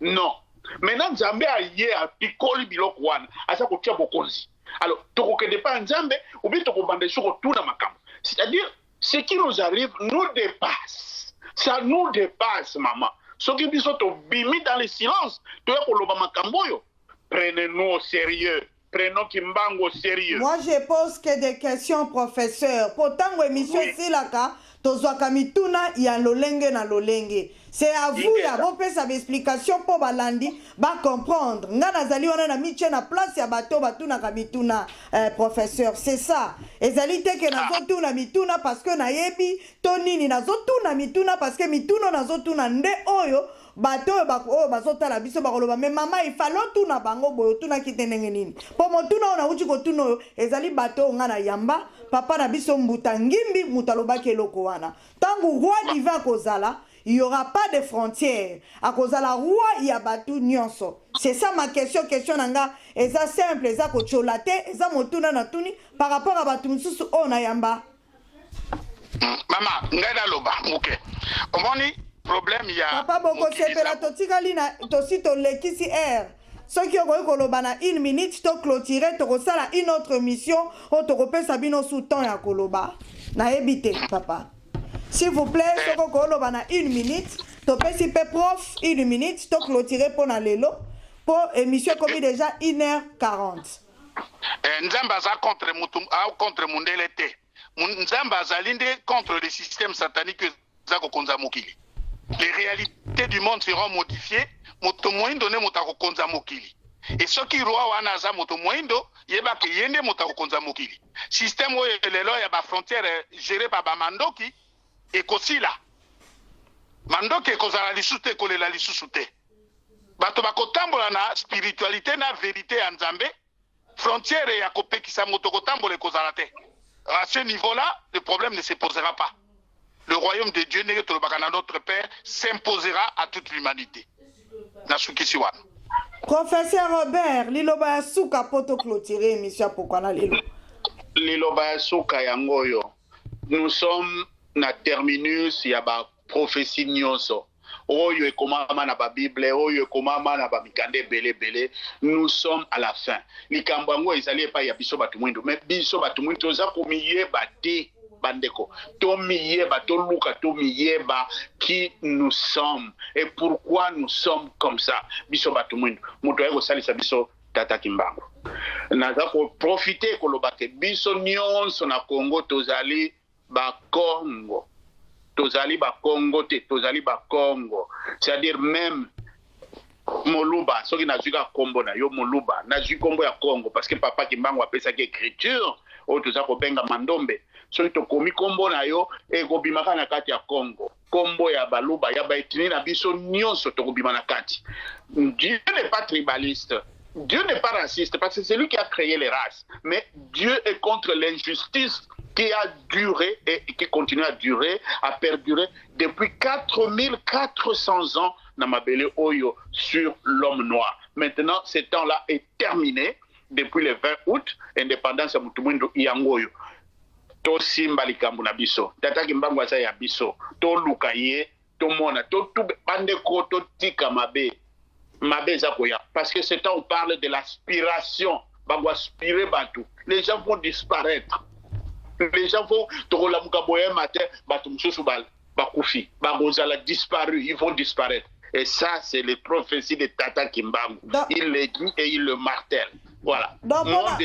Non. Maintenant, Nzambe a yé a pikoli biloko wana, asa kotia bokonzi. Alors, tokokende pa Nzambe, ou bien tokobande soko tout na makambo. C'est-à-dire, ce qui nous arrive nous dépasse. Ça nous dépasse, maman. Ce qui biso to bimi dans le silence, to koloba makambo yo. Prenez-nous au sérieux. Prenons Kimbangu au sérieux. Moi, je pose que des questions, professeur. Pourtant, l'émission ici, là, tozwaka mituna ya lolenge na lolenge. C'est à vous ya bon pe sa explication pour balandi ba comprendre. Nga nazali wana na miche na place ya bato batuna ka mituna professeur, c'est ça. Ezali te ke nazotuna mituna parce que na yebi to nini nazotuna mituna parce que mituna nazotuna nde oyo bato oyo bazotala biso bakoloba mais mama il fallait tuna bango boyo tuna kitendenge nini. Po motuna ona uchi ko tuna oyo ezali bato nga na yamba papa na biso mbuta ngimbi mutalobaki eloko wana. Tangu roi divin kozala il n'y aura pas de frontières. À cause de la roi, il y a Batou Nyonso. C'est ça ma question. Question nanga. Et ça simple, et ça kocholate, et ça motuna natuni par rapport à Batou Msusu Onayamba. Maman, ngada loba, ok. Omoni, problème, il y a. Papa Boko Sepela, Totigalina, Tosito Lekisi R. Ceux qui ont kolobana 1 minute, to clôturer, to resala une autre mission, ou to repé Sabino sous temps ya koloba. Na évité, papa. S'il vous plaît, ceux qui ont kolobana 1 minute, to PCP prof, 1 minute, to clôturer pour na lelo, pour émission comme déjà 1h40. Nzamba za contre Mundele te. Nzamba zalinde contre le système satanique zako konza mokili. Les réalités du monde seront modifiées. Moto moindo ne motako konza mokili. Et ce qui roi wana za moto moindo yeba ke yende motako konza mokili. Système oyo lelo ya ba frontière géré par ba mandoki et kosila. Mandoki kozala lisute kolela lisusute. Bato bakotambola na spiritualité na vérité ya Nzambe. Frontière ya kopekisa moto kotambola kozala te. À ce niveau-là, le problème ne se posera pas. Le royaume de Dieu, notre Père, s'imposera à toute l'humanité. Professeur Robert, Liloba Souka poto clôturer émission pourquoi na lilo. Liloba Souka yangoyo. Nous sommes na terminus ya ba prophétie nyonso. Oyo ekomama na ba Bible, oyo ekomama na ba mikande belé. Nous sommes à la fin. Likambo ngo ezali pa ya biso batu mwindo, mais biso batu mwindo za komiyeba te. Bandeko, tomiyeba, toluka, tomiyeba qui nous sommes et pourquoi nous sommes comme ça. Biso batumwindo, muto ego salisa biso Tata Kimbangu. Naza ko profiter kolobake biso nyonso na Congo tozali ba Congo. Tozali ba Congo te, tozali ba Congo. C'est-à-dire même Moluba, soki nazuka kombo na yo Moluba, nazuka kombo ya Congo parce que papa Kimbangu apesa ki écriture, o toza ko benga mandombe. Soki tokomi kombo na yo ekobimaka na kati ya Congo. Kombo ya baluba ya baetini na biso nyonso tokobima na kati. Dieu n'est pas tribaliste. Dieu n'est pas raciste parce que c'est lui qui a créé les races. Mais Dieu est contre l'injustice qui a duré et qui continue à durer, à perdurer depuis 4400 ans dans Mabele Oyo sur l'homme noir. Maintenant, ce temps-là est terminé depuis le 20 août, indépendance à Mutumwindo Iangoyo. To simba likambo na biso Tata Kimbangu asa ya biso to lukaye to mona to bande ko to tika mabe za koya parce que c'est temps on parle de l'aspiration bango aspirer batu les gens vont disparaître, les gens vont to la mukaboye matin batu msusu bal bakufi bagozala disparu, ils vont disparaître. Et ça, c'est les prophéties de Tata Kimbangu. Il les dit et il le martèle. Voilà. Donc, pour moi,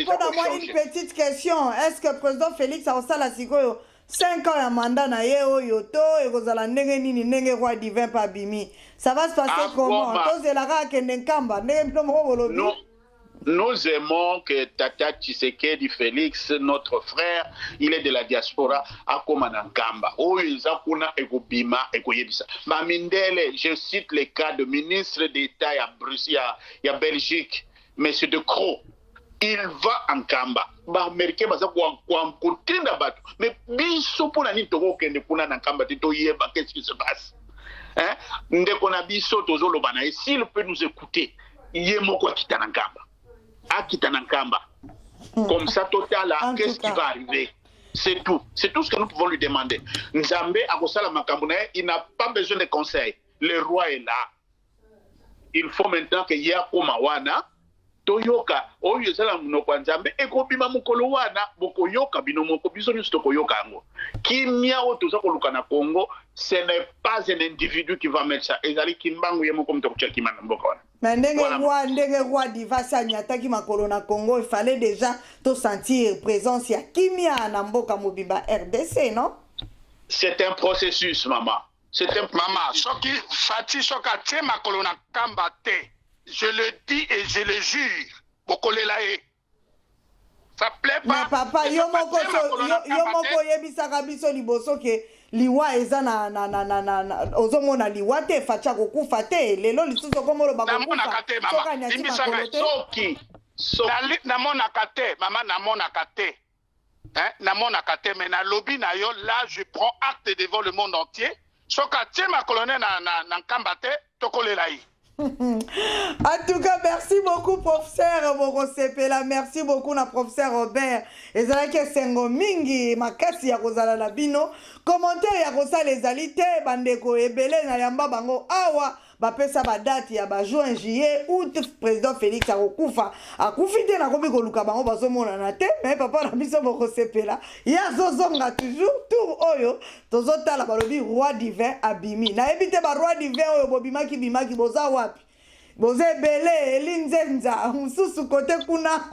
une petite question. Est-ce que le président Félix a aussi la 5 ans de mandat na ye yoto et que la nenge roi divin pa bimi. Ça va se passer comment? Non. Nous aimons que Tata Tshisekedi Félix, notre frère, il est de la diaspora, à Komanankamba. Oh, Izakuna Egobima Egoyebisa. Mamindele, je cite les cas de ministre d'État à Bruxelles, à Belgique, M. De Croo. Il va en Kamba. Bah, Américain, bah, ça, quoi, mais biso pour la nito kende kuna na Kamba, tito yeba, qu'est-ce qui se passe? Hein? Ndekona biso tozo lobana. Et s'il peut nous écouter, yemo kwa kitana Kamba. À Kitanankamba. Comme ça, total, qu'est-ce qui va arriver? C'est tout. C'est tout ce que nous pouvons lui demander. Nzambe, Akosala Makambune, il n'a pas besoin de conseils. Le roi est là. Il faut maintenant que Yako Mawana, Toyoka, Oyezala Munoko Nzambe, Ekobima Mukolo Wana, Bokoyoka, Binomoko, Bisonus Tokoyoka. Kimia Otozako Lukana Congo, ce n'est pas un individu qui va mettre ça. Ezali Kimbangu Yemo comme Tokucha Kimanambokona. Mais ndenge roi divasa nyataki makolo na Congo, il fallait déjà te sentir présence ya kimia na mboka mobimba RDC, non? C'est un processus, maman. C'est un maman. Soki fati soka te makolo na kamba te. Je le dis et je le jure. Bokolela e. Ça plaît pas. Mais papa, yo moko yebisaka biso liboso ke liwa eza na ozomona liwa te facha kokufa te lelo lisusu komolo bakokufa soka nyati makolo te soki namonaka te mama namonaka te namonaka te mais na lobi na yo là je prends acte devant le monde entier soka tie makolo ne na nkamba te tokolela ye. En tout cas, merci beaucoup, professeur Morosepela. Merci beaucoup, na professeur Robert. Et ça que sengo mingi makasi ya kozala la bino. Commentaire ya kosa les alite bandeko ebele na yamba bango awa. Bapesa ba date ya ba juin juillet août président Félix akokufa akufite na kobi koluka bango bazomona na te mais papa na biso Morosepela ya zozonga toujours tour oyo tozotala balobi roi divin abimi na ebite ba roi divin oyo bobimaki bimaki boza wapi boze ebele elinzenza mususu kote kuna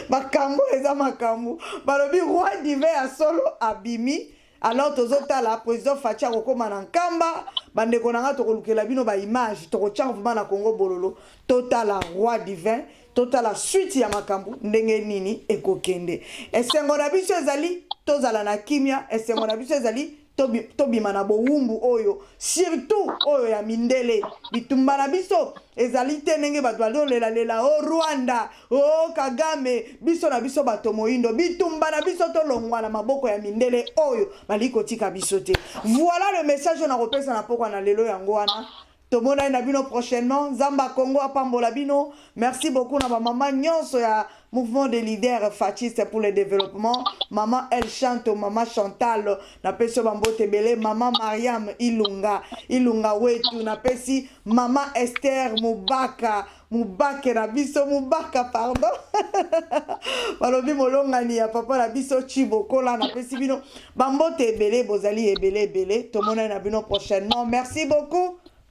makambo eza makambo balobi roi divin ya solo abimi. Alors tozotala président Fatia kokoma na nkamba bandeko nanga tokolukela bino ba image tokotia vraiment na Congo bololo totala roi divin totala suite ya makambo ndenge nini ekokende esengo na biso ezali tozala na kimia esengo na biso ezali tobima na bowumbu oyo surtout oyo ya mindele bitumba na biso ezali te ndenge bato balolela o Rwanda o Kagame biso na biso bato moindo bitumba na biso tolongwa na maboko ya mindele oyo baliko tika biso te. Voilà le message na kopesa na pokwa na lelo yango wana. Tomona na bino prochainement Zamba Congo apambola bino. Merci beaucoup na ba mama nyonso ya mouvement des leaders fascistes pour le développement. Maman El Chanto, maman Chantal, na peso bambote bele, maman Mariam Ilunga wetu, na pesi maman Esther Mubaka na biso Mubaka pardon. Balobi molongani ya papa na biso Chibokola na pesi bino bambote bele bozali ebele tomona na bino prochainement. Merci beaucoup.